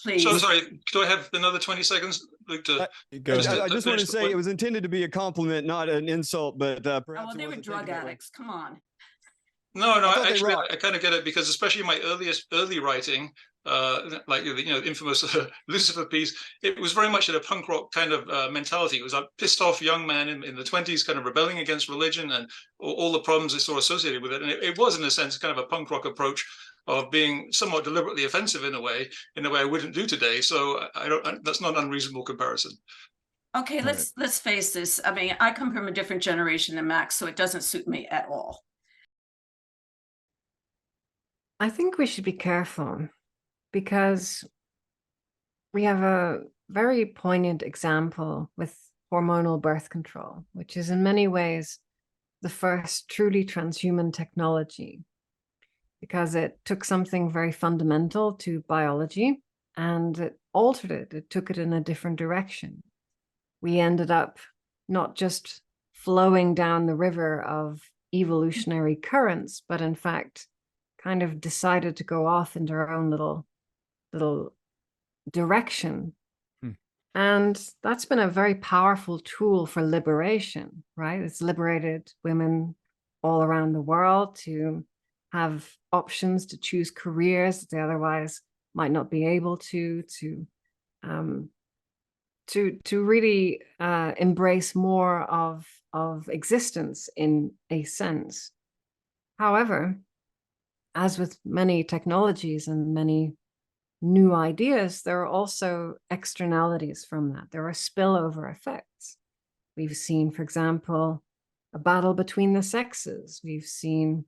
please. So sorry, do I have another 20 seconds? I just want to say it was intended to be a compliment, not an insult, but perhaps they were drug addicts. Come on. No, actually, I kind of get it, because especially in my early writing, like the infamous Lucifer piece, it was very much in a punk rock kind of mentality. It was a pissed off young man in the 20s, kind of rebelling against religion and all the problems they saw associated with it. And it was, in a sense, kind of a punk rock approach of being somewhat deliberately offensive in a way I wouldn't do today. So that's not an unreasonable comparison. Okay, let's face this. I mean, I come from a different generation than Max, so it doesn't suit me at all. I think we should be careful, because we have a very poignant example with hormonal birth control, which is in many ways the first truly transhuman technology, because it took something very fundamental to biology and it altered it. It took it in a different direction. We ended up not just flowing down the river of evolutionary currents, but in fact kind of decided to go off into our own little direction. And that's been a very powerful tool for liberation, right? It's liberated women all around the world to have options, to choose careers that they otherwise might not be able to really embrace more of existence in a sense. However, as with many technologies and many new ideas, there are also externalities from that. There are spillover effects. We've seen, for example, a battle between the sexes. We've seen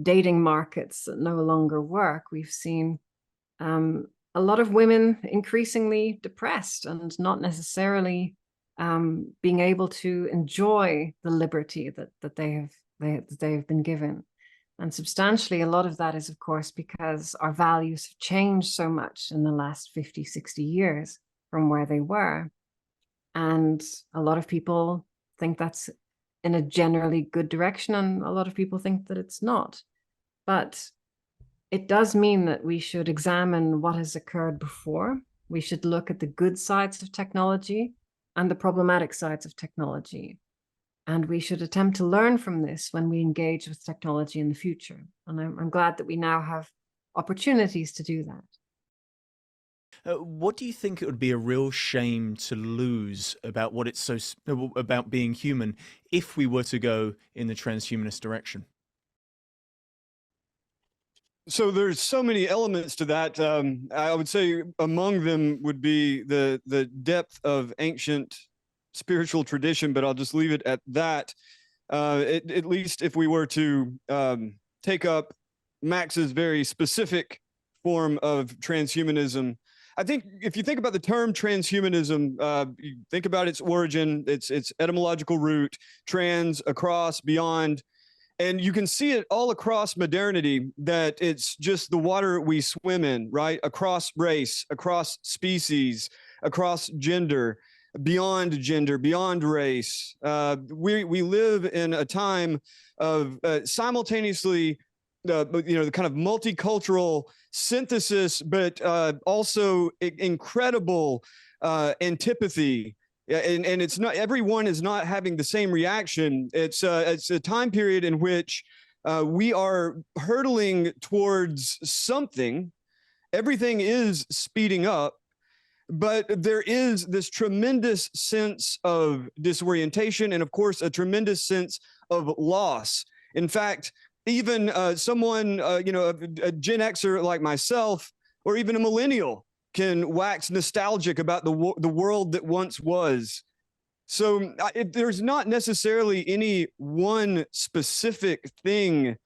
dating markets that no longer work. We've seen a lot of women increasingly depressed and not necessarily being able to enjoy the liberty that they have been given. And substantially, a lot of that is, of course, because our values have changed so much in the last 50, 60 years from where they were. And a lot of people think that's in a generally good direction, and a lot of people think that it's not. But it does mean that we should examine what has occurred before. We should look at the good sides of technology and the problematic sides of technology. And we should attempt to learn from this when we engage with technology in the future. And I'm glad that we now have opportunities to do that. What do you think it would be a real shame to lose about what it's about being human if we were to go in the transhumanist direction? So there's so many elements to that. I would say among them would be the depth of ancient spiritual tradition, but I'll just leave it at that. At least if we were to take up Max's very specific form of transhumanism, I think if you think about the term transhumanism, you think about its origin, its etymological root, trans, across, beyond, and you can see it all across modernity, that it's just the water we swim in, right? Across race, across species, across gender, beyond race. We live in a time of simultaneously, the kind of multicultural synthesis, but also incredible antipathy. And it's not, everyone is not having the same reaction. It's a time period in which we are hurtling towards something. Everything is speeding up. But there is this tremendous sense of disorientation and, of course, a tremendous sense of loss. In fact, even someone, a Gen Xer like myself, or even a millennial, can wax nostalgic about the world that once was. So there's not necessarily any one specific thing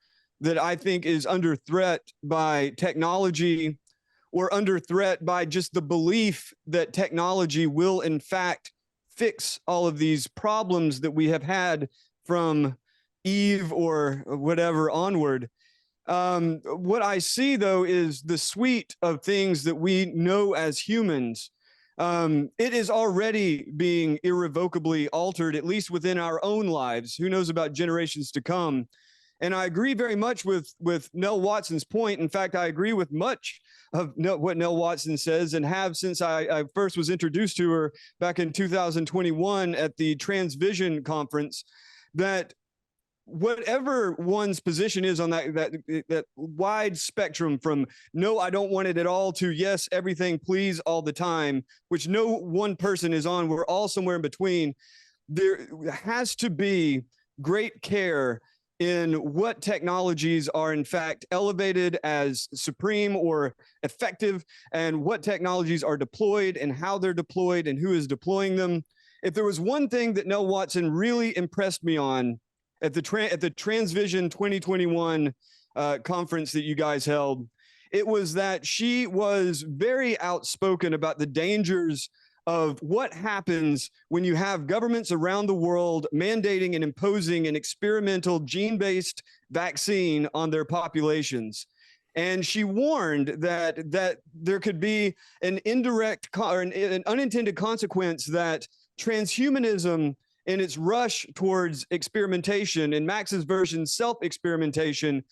that I think is under threat by technology, or under threat by just the belief that technology will in fact fix all of these problems that we have had from Eve or whatever onward. What I see, though, is the suite of things that we know as humans. It is already being irrevocably altered, at least within our own lives. Who knows about generations to come? And I agree very much with Nell Watson's point. In fact, I agree with much of what Nell Watson says, and have since I first was introduced to her back in 2021 at the Transvision conference, that whatever one's position is on that wide spectrum from no, I don't want it at all, to yes, everything, please, all the time, which no one person is on, we're all somewhere in between. There has to be great care in what technologies are in fact elevated as supreme or effective, and what technologies are deployed and how they're deployed and who is deploying them. If there was one thing that Nell Watson really impressed me on at the Transvision 2021 conference that you guys held, it was that she was very outspoken about the dangers of what happens when you have governments around the world mandating and imposing an experimental gene-based vaccine on their populations. And she warned that there could be an indirect or an unintended consequence, that transhumanism, in its rush towards experimentation, in Max's version, self-experimentation,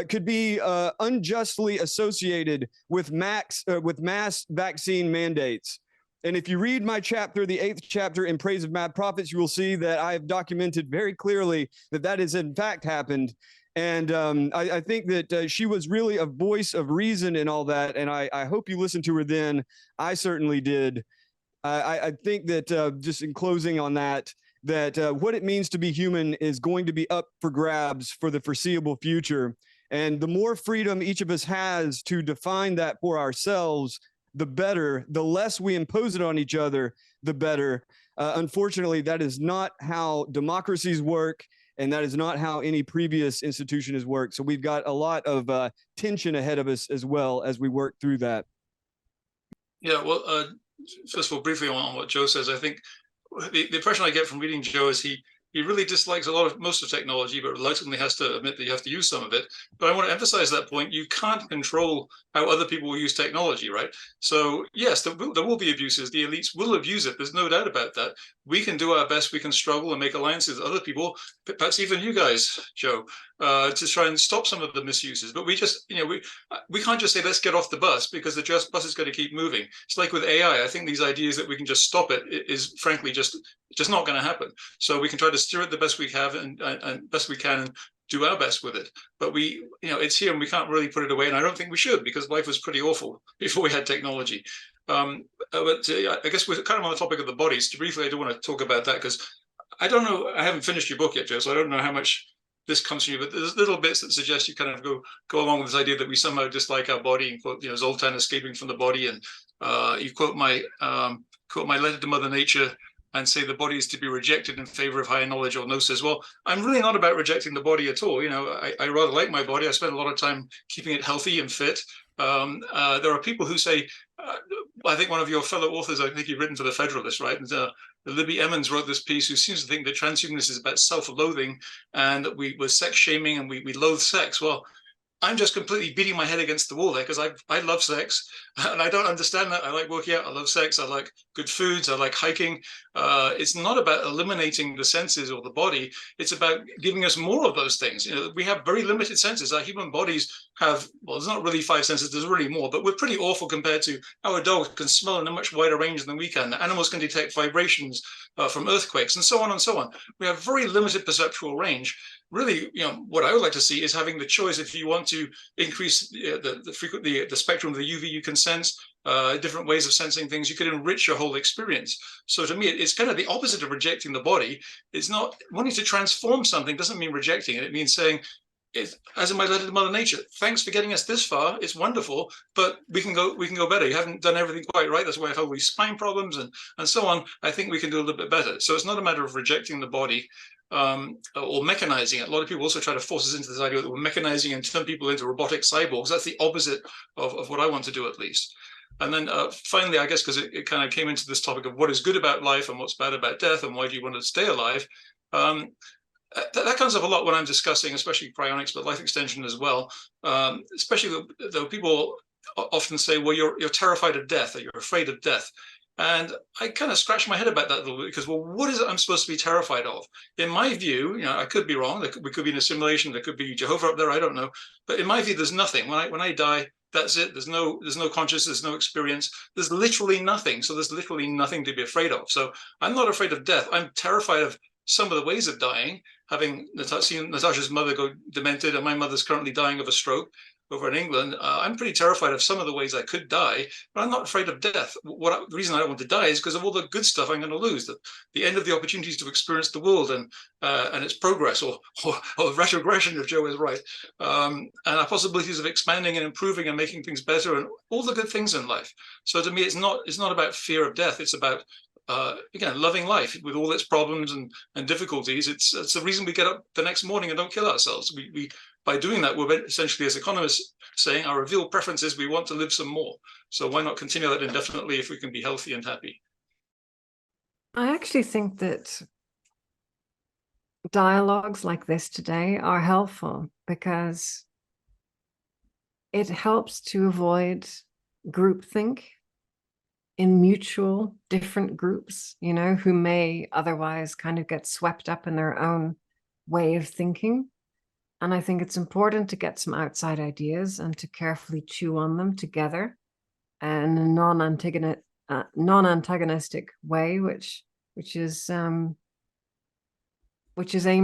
could be unjustly associated with mass vaccine mandates. And if you read my chapter, the 8th chapter in Praise of Mad Prophets, you will see that I have documented very clearly that that has in fact happened. And I think that she was really a voice of reason in all that. And I hope you listened to her then. I certainly did. I think that just in closing on that, what it means to be human is going to be up for grabs for the foreseeable future. And the more freedom each of us has to define that for ourselves, the better. The less we impose it on each other, the better. Unfortunately, that is not how democracies work, and that is not how any previous institution has worked. So we've got a lot of tension ahead of us as well as we work through that. Yeah, well, first of all, briefly on what Joe says, I think the impression I get from reading Joe is he really dislikes most of technology, but reluctantly has to admit that you have to use some of it. But I want to emphasize that point. You can't control how other people will use technology, right? So yes, there will be abuses. The elites will abuse it. There's no doubt about that. We can do our best. We can struggle and make alliances with other people, perhaps even you guys, Joe, to try and stop some of the misuses. But we just, we can't just say, let's get off the bus, because the bus is going to keep moving. It's like with AI. I think these ideas that we can just stop it is frankly just not going to happen. So we can try to steer it the best we have and best we can, and do our best with it. But it's here and we can't really put it away. And I don't think we should, because life was pretty awful before we had technology. I guess we're kind of on the topic of the bodies. Briefly, I do want to talk about that, because I don't know, I haven't finished your book yet, Joe, so I don't know how much this comes from you, but there's little bits that suggest you kind of go along with this idea that we somehow dislike our body, and quote, Zoltan escaping from the body, and you quote my letter to Mother Nature, and say the body is to be rejected in favor of higher knowledge or gnosis. Well, I'm really not about rejecting the body at all. I rather like my body. I spend a lot of time keeping it healthy and fit. There are people who say, I think one of your fellow authors, I think you've written for the Federalist, right? And, Libby Emmons wrote this piece, who seems to think that transhumanism is about self-loathing, and that we're sex shaming and we loathe sex. Well, I'm just completely beating my head against the wall there, because I love sex, and I don't understand that. I like working out. I love sex. I like good foods. I like hiking. It's not about eliminating the senses or the body. It's about giving us more of those things. We have very limited senses. Our human bodies have, well, there's not really 5 senses. There's really more, but we're pretty awful compared to our dogs can smell in a much wider range than we can. The animals can detect vibrations from earthquakes, and so on and so on. We have very limited perceptual range. Really, what I would like to see is having the choice. If you want to increase the spectrum of the UV you can sense, different ways of sensing things. You could enrich your whole experience. So to me, it's kind of the opposite of rejecting the body. It's not wanting to transform something doesn't mean rejecting it. It means saying, as in my letter to Mother Nature, thanks for getting us this far. It's wonderful, but we can go better. You haven't done everything quite right. That's why I have all these spine problems and so on. I think we can do a little bit better. So it's not a matter of rejecting the body or mechanizing it. A lot of people also try to force us into this idea that we're mechanizing and turn people into robotic cyborgs. That's the opposite of what I want to do, at least. And then finally, I guess, because it kind of came into this topic of what is good about life and what's bad about death and why do you want to stay alive. That comes up a lot when I'm discussing, especially cryonics, but life extension as well. Especially though people often say, well, you're terrified of death, or you're afraid of death. And I kind of scratch my head about that a little bit because, well, what is it I'm supposed to be terrified of? In my view, I could be wrong. We could be in a simulation. There could be Jehovah up there. I don't know. But in my view, there's nothing. When I die, that's it. There's no consciousness. There's no experience. There's literally nothing. So there's literally nothing to be afraid of. So I'm not afraid of death. I'm terrified of some of the ways of dying, having seen Natasha's mother go demented, and my mother's currently dying of a stroke over in England. I'm pretty terrified of some of the ways I could die, but I'm not afraid of death. The reason I don't want to die is because of all the good stuff I'm going to lose, the end of the opportunities to experience the world and its progress, or retrogression, if Joe is right, and our possibilities of expanding and improving and making things better, and all the good things in life. So to me, it's not about fear of death. It's about again, loving life with all its problems and difficulties. It's the reason we get up the next morning and don't kill ourselves. We by doing that, we're essentially, as economists, saying our revealed preference is we want to live some more. So why not continue that indefinitely if we can be healthy and happy? I actually think that dialogues like this today are helpful because it helps to avoid groupthink in mutual different groups, who may otherwise kind of get swept up in their own way of thinking. And I think it's important to get some outside ideas and to carefully chew on them together in a non-antagonistic way, which is aimed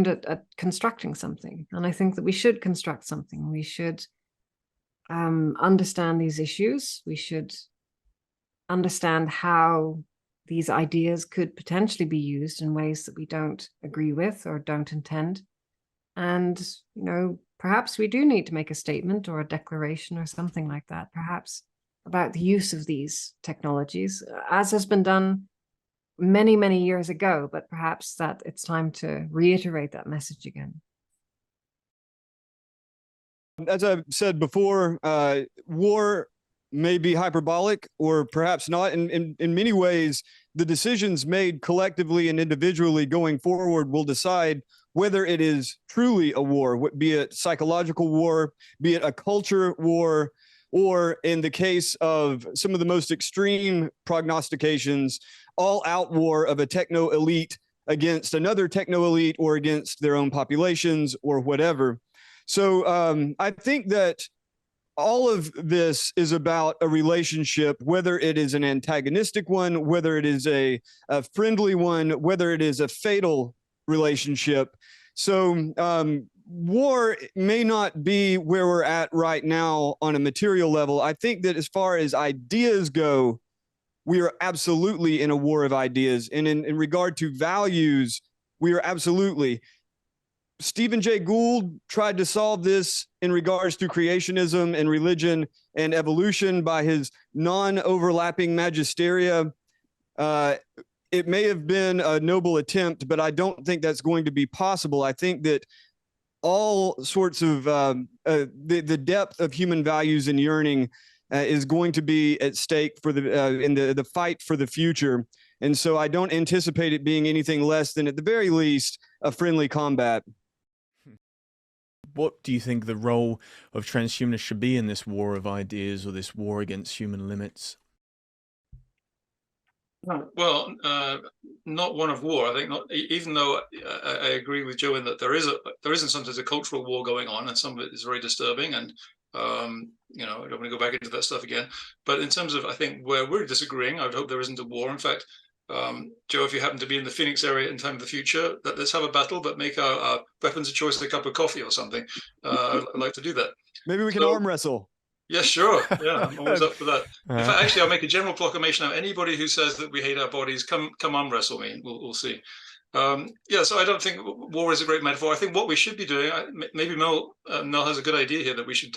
at constructing something. And I think that we should construct something. We should understand these issues. We should understand how these ideas could potentially be used in ways that we don't agree with or don't intend. And, perhaps we do need to make a statement or a declaration or something like that, perhaps about the use of these technologies, as has been done many, many years ago, but perhaps that it's time to reiterate that message again. As I've said before, war may be hyperbolic or perhaps not. In many ways, the decisions made collectively and individually going forward will decide whether it is truly a war, be it psychological war, be it a culture war, or in the case of some of the most extreme prognostications, all-out war of a techno-elite against another techno-elite or against their own populations or whatever. So I think that all of this is about a relationship, whether it is an antagonistic one, whether it is a friendly one, whether it is a fatal relationship. So war may not be where we're at right now on a material level. I think that as far as ideas go, we are absolutely in a war of ideas. And in regard to values, we are absolutely. Stephen Jay Gould tried to solve this in regards to creationism and religion and evolution by his non-overlapping magisteria. It may have been a noble attempt, but I don't think that's going to be possible. I think that all sorts of the depth of human values and yearning is going to be at stake for in the fight for the future. And so I don't anticipate it being anything less than, at the very least, a friendly combat. What do you think the role of transhumanists should be in this war of ideas or this war against human limits? Well, not one of war. I think not. Even though I agree with Joe in that there isn't sometimes a cultural war going on, and some of it is very disturbing. And I don't want to go back into that stuff again. But in terms of, I think where we're disagreeing, I would hope there isn't a war. In fact, Joe, if you happen to be in the Phoenix area in time of the future, let's have a battle, but make our weapons of choice a cup of coffee or something. I'd like to do that. Maybe we can arm wrestle. Yeah, sure. Yeah, I'm always up for that. In fact, Uh, actually, I'll make a general proclamation now. Anybody who says that we hate our bodies, come on, wrestle me. We'll see. Yeah, so I don't think war is a great metaphor. I think what we should be doing, maybe Mel has a good idea here, that we should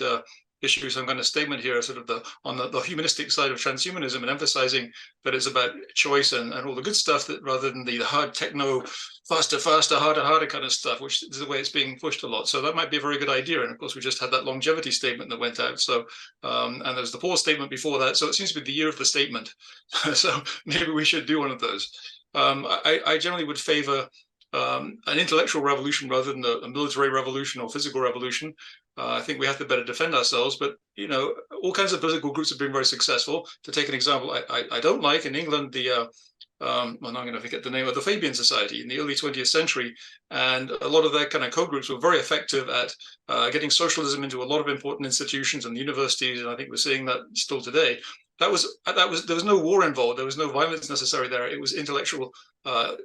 issue some kind of statement here, sort of on the humanistic side of transhumanism, and emphasizing that it's about choice and all the good stuff, that rather than the hard techno, faster, harder kind of stuff, which is the way it's being pushed a lot. So that might be a very good idea. And of course, we just had that longevity statement that went out. So and there's the pause statement before that. So it seems to be the year of the statement. So maybe we should do one of those. I generally would favor an intellectual revolution rather than a military revolution or physical revolution. I think we have to better defend ourselves. But, you know, all kinds of political groups have been very successful. To take an example, I don't like in England well, now I'm going to forget the name of the Fabian Society in the early 20th century. And a lot of their kind of co-groups were very effective at getting socialism into a lot of important institutions and universities. And I think we're seeing that still today. There was no war involved. There was no violence necessary there. It was intellectual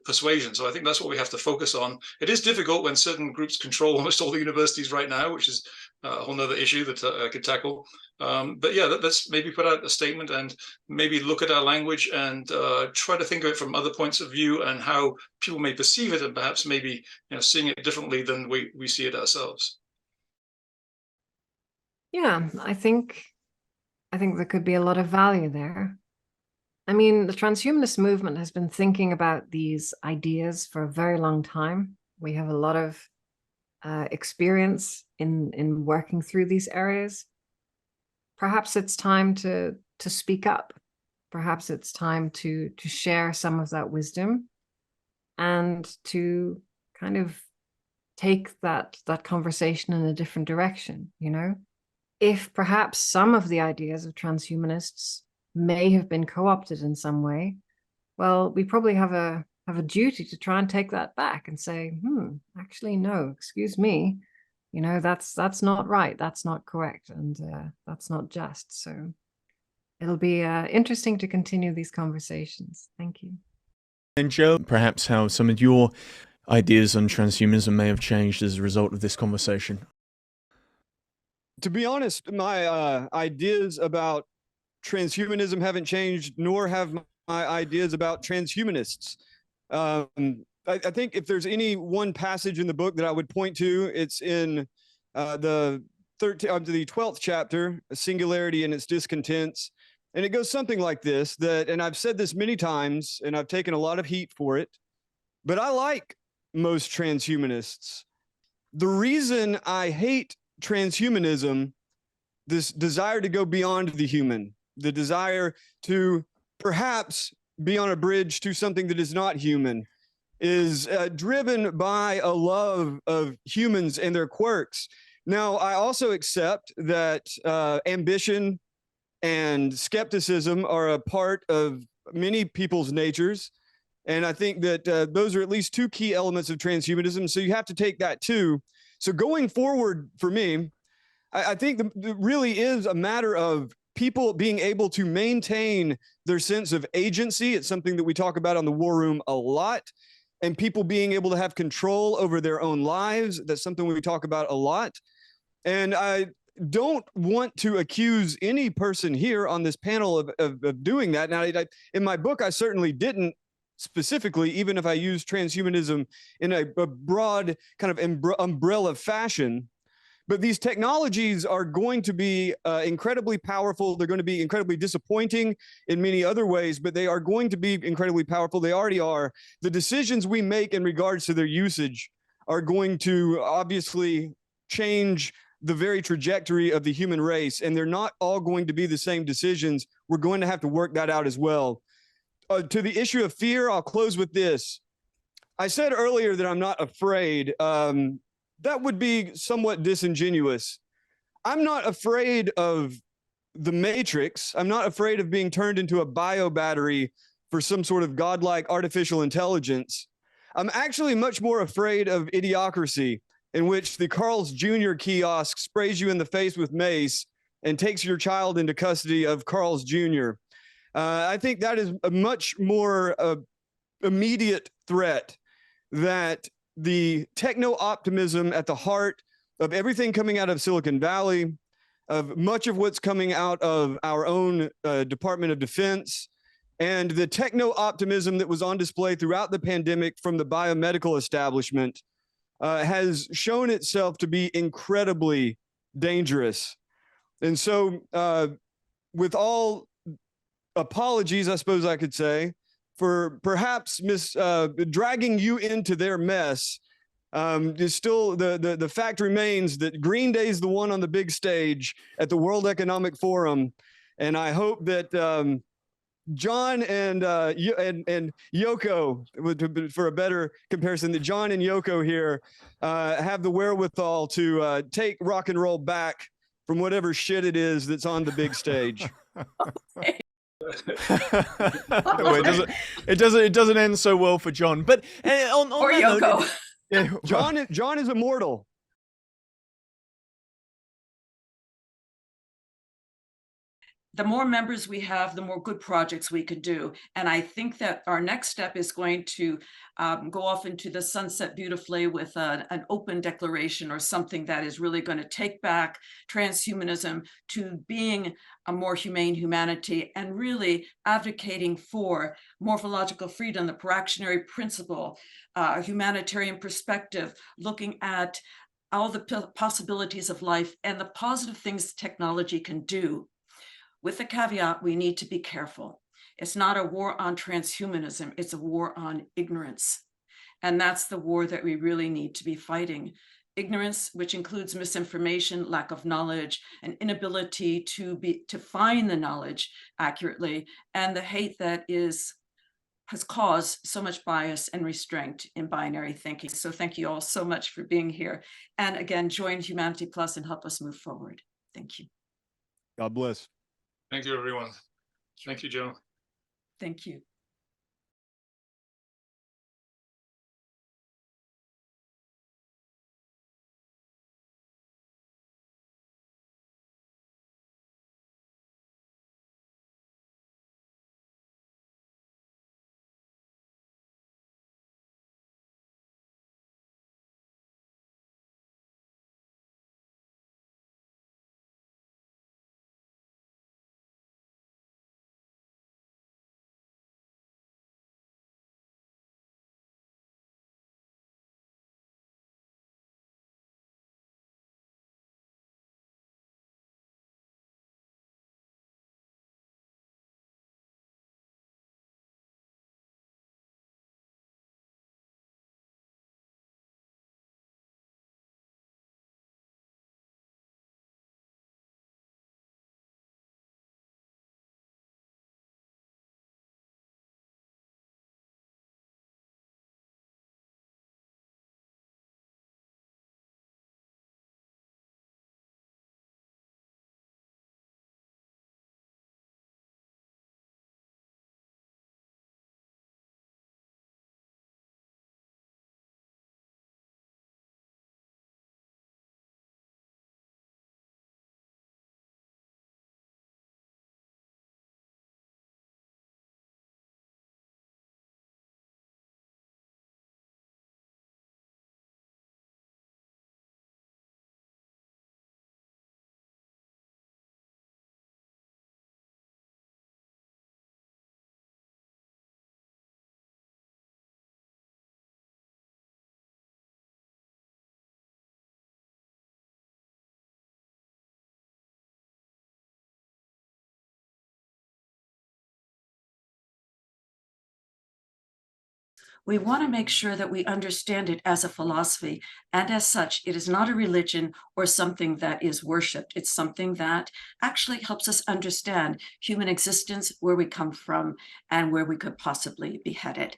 persuasion. So I think that's what we have to focus on. It is difficult when certain groups control almost all the universities right now, which is a whole nother issue that I could tackle. But yeah, let's maybe put out a statement and maybe look at our language and try to think of it from other points of view and how people may perceive it, and perhaps maybe, you know, seeing it differently than we see it ourselves. Yeah, I think there could be a lot of value there. I mean, the transhumanist movement has been thinking about these ideas for a very long time. We have a lot of experience in working through these areas. Perhaps it's time to speak up. Perhaps it's time to share some of that wisdom and to kind of take that conversation in a different direction, you know? If perhaps some of the ideas of transhumanists may have been co-opted in some way, well, we probably have a duty to try and take that back and say, actually, no, excuse me, you know, that's not right, that's not correct, and that's not just. So it'll be interesting to continue these conversations. Thank you. and Joe, perhaps how some of your ideas on transhumanism may have changed as a result of this conversation. To be honest, my ideas about transhumanism haven't changed, nor have my ideas about transhumanists. I think if there's any one passage in the book that I would point to, it's in the 12th chapter, Singularity and Its Discontents. And it goes something like this, and I've said this many times, and I've taken a lot of heat for it, but I like most transhumanists. The reason I hate transhumanism, this desire to go beyond the human, the desire to perhaps be on a bridge to something that is not human, is driven by a love of humans and their quirks. Now, I also accept that ambition and skepticism are a part of many people's natures. And I think that those are at least two key elements of transhumanism. So you have to take that too. So going forward for me, I think it really is a matter of people being able to maintain their sense of agency. It's something that we talk about on the War Room a lot. And people being able to have control over their own lives. That's something we talk about a lot. And I don't want to accuse any person here on this panel of doing that. Now, in my book, I certainly didn't specifically, even if I use transhumanism in a broad kind of umbrella fashion. But these technologies are going to be incredibly powerful. They're going to be incredibly disappointing in many other ways, but they are going to be incredibly powerful. They already are. The decisions we make in regards to their usage are going to obviously change the very trajectory of the human race, and they're not all going to be the same decisions. We're going to have to work that out as well. To the issue of fear, I'll close with this. I said earlier that I'm not afraid. That would be somewhat disingenuous. I'm not afraid of the Matrix. I'm not afraid of being turned into a bio battery for some sort of godlike artificial intelligence. I'm actually much more afraid of idiocracy, in which the Carl's Jr. kiosk sprays you in the face with mace and takes your child into custody of Carl's Jr. I think that is a much more immediate threat, that the techno-optimism at the heart of everything coming out of Silicon Valley, of much of what's coming out of our own Department of Defense, and the techno-optimism that was on display throughout the pandemic from the biomedical establishment has shown itself to be incredibly dangerous. And so with all apologies, I suppose I could say, for perhaps dragging you into their mess, still the fact remains that Green Day is the one on the big stage at the World Economic Forum. And I hope that John and Yoko, for a better comparison, that John and Yoko here have the wherewithal to take rock and roll back from whatever shit it is that's on the big stage. Well, it doesn't end so well for John. But on Or that Yoko. note, yeah, well, John is immortal. The more members we have, the more good projects we can do. And I think that our next step is going to go off into the sunset beautifully with an open declaration or something that is really going to take back transhumanism to being a more humane humanity and really advocating for morphological freedom, the Praxionary principle, a humanitarian perspective, looking at all the possibilities of life and the positive things technology can do. With the caveat, we need to be careful. It's not a war on transhumanism, it's a war on ignorance. And that's the war that we really need to be fighting. Ignorance, which includes misinformation, lack of knowledge, an inability to find the knowledge accurately, and the hate that has caused so much bias and restraint in binary thinking. So thank you all so much for being here. And again, join Humanity Plus and help us move forward. Thank you. God bless. Thank you, everyone. Thank you, Joe. Thank you. We want to make sure that we understand it as a philosophy, and as such, it is not a religion or something that is worshipped. It's something that actually helps us understand human existence, where we come from, and where we could possibly be headed.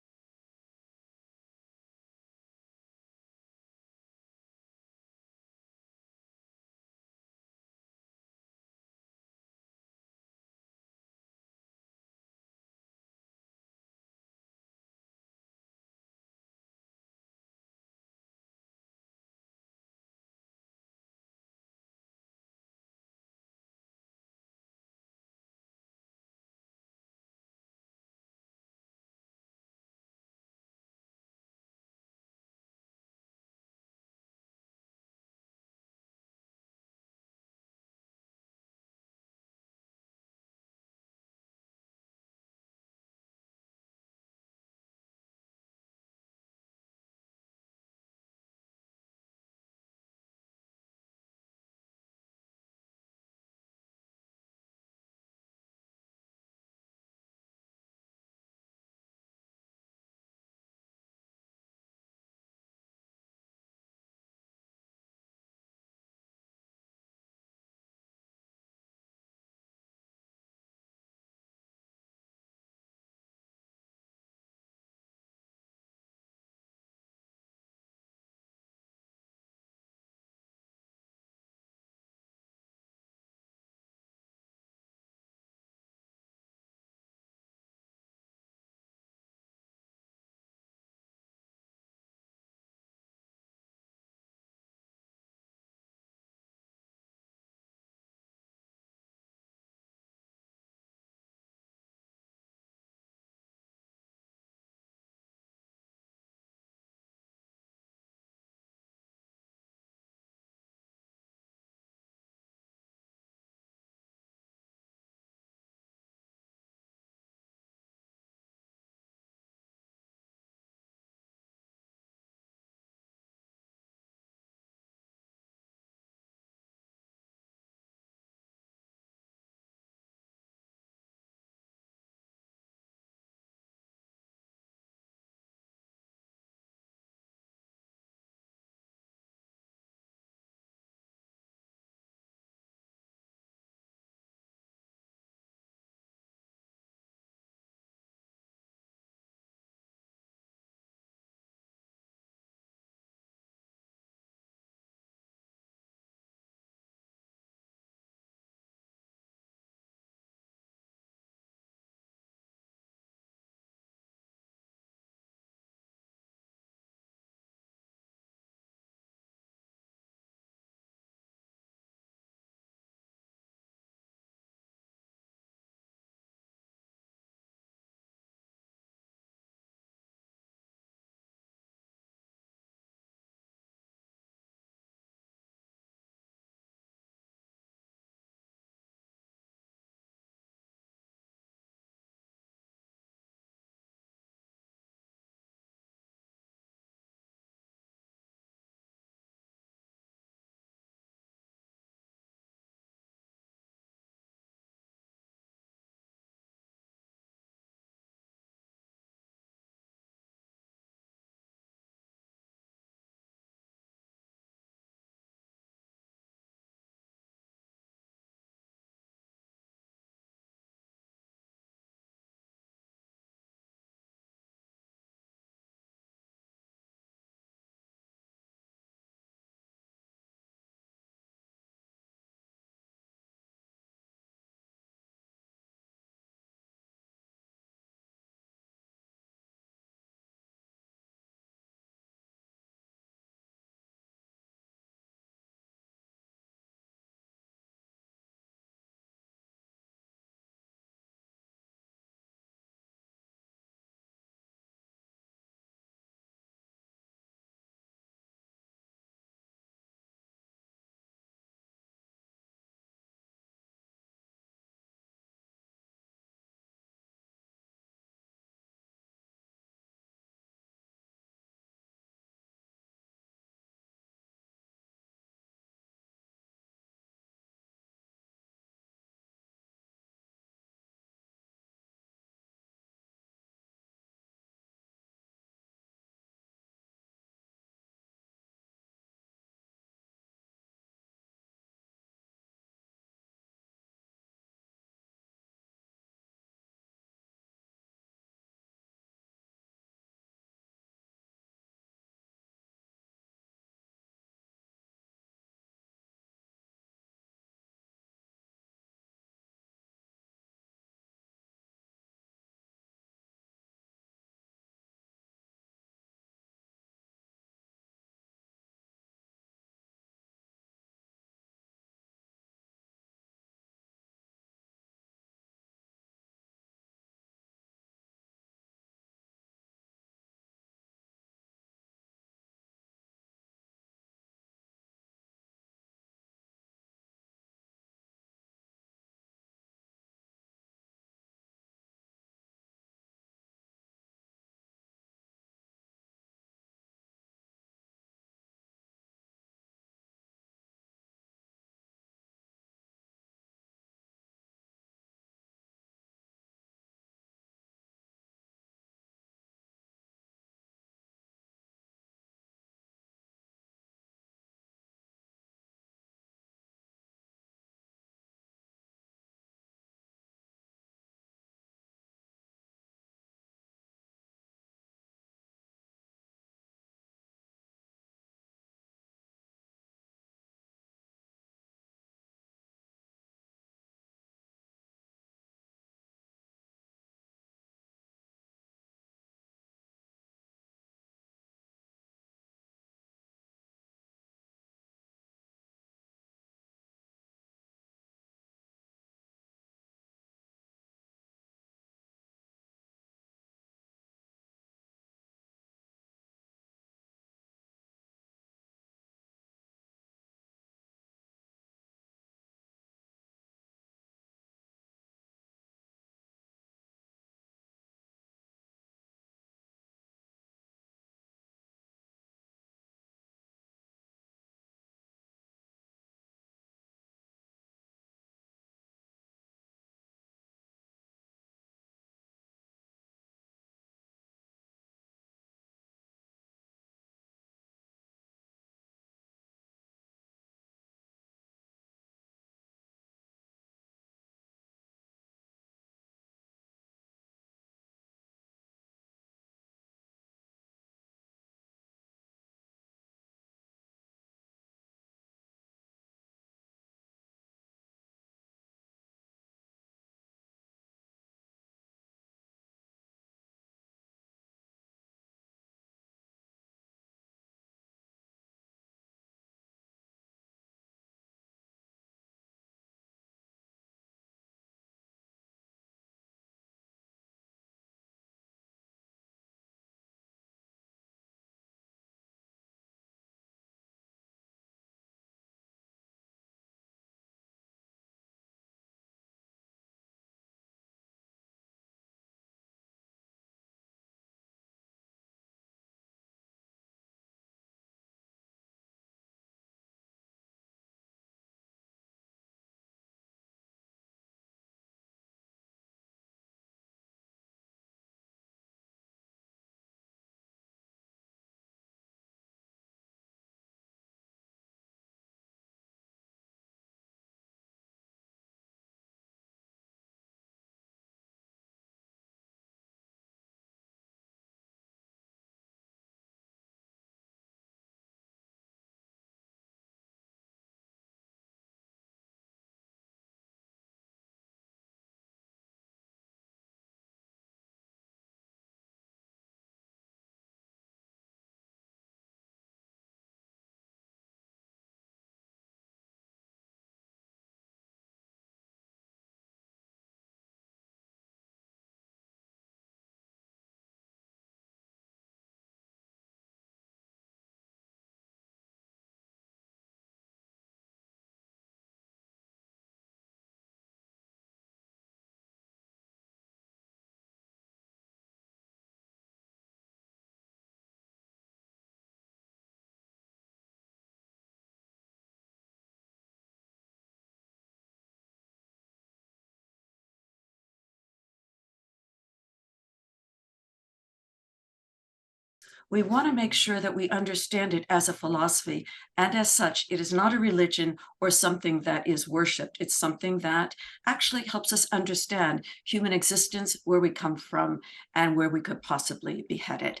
We want to make sure that we understand it as a philosophy, and as such, it is not a religion or something that is worshipped. It's something that actually helps us understand human existence, where we come from, and where we could possibly be headed.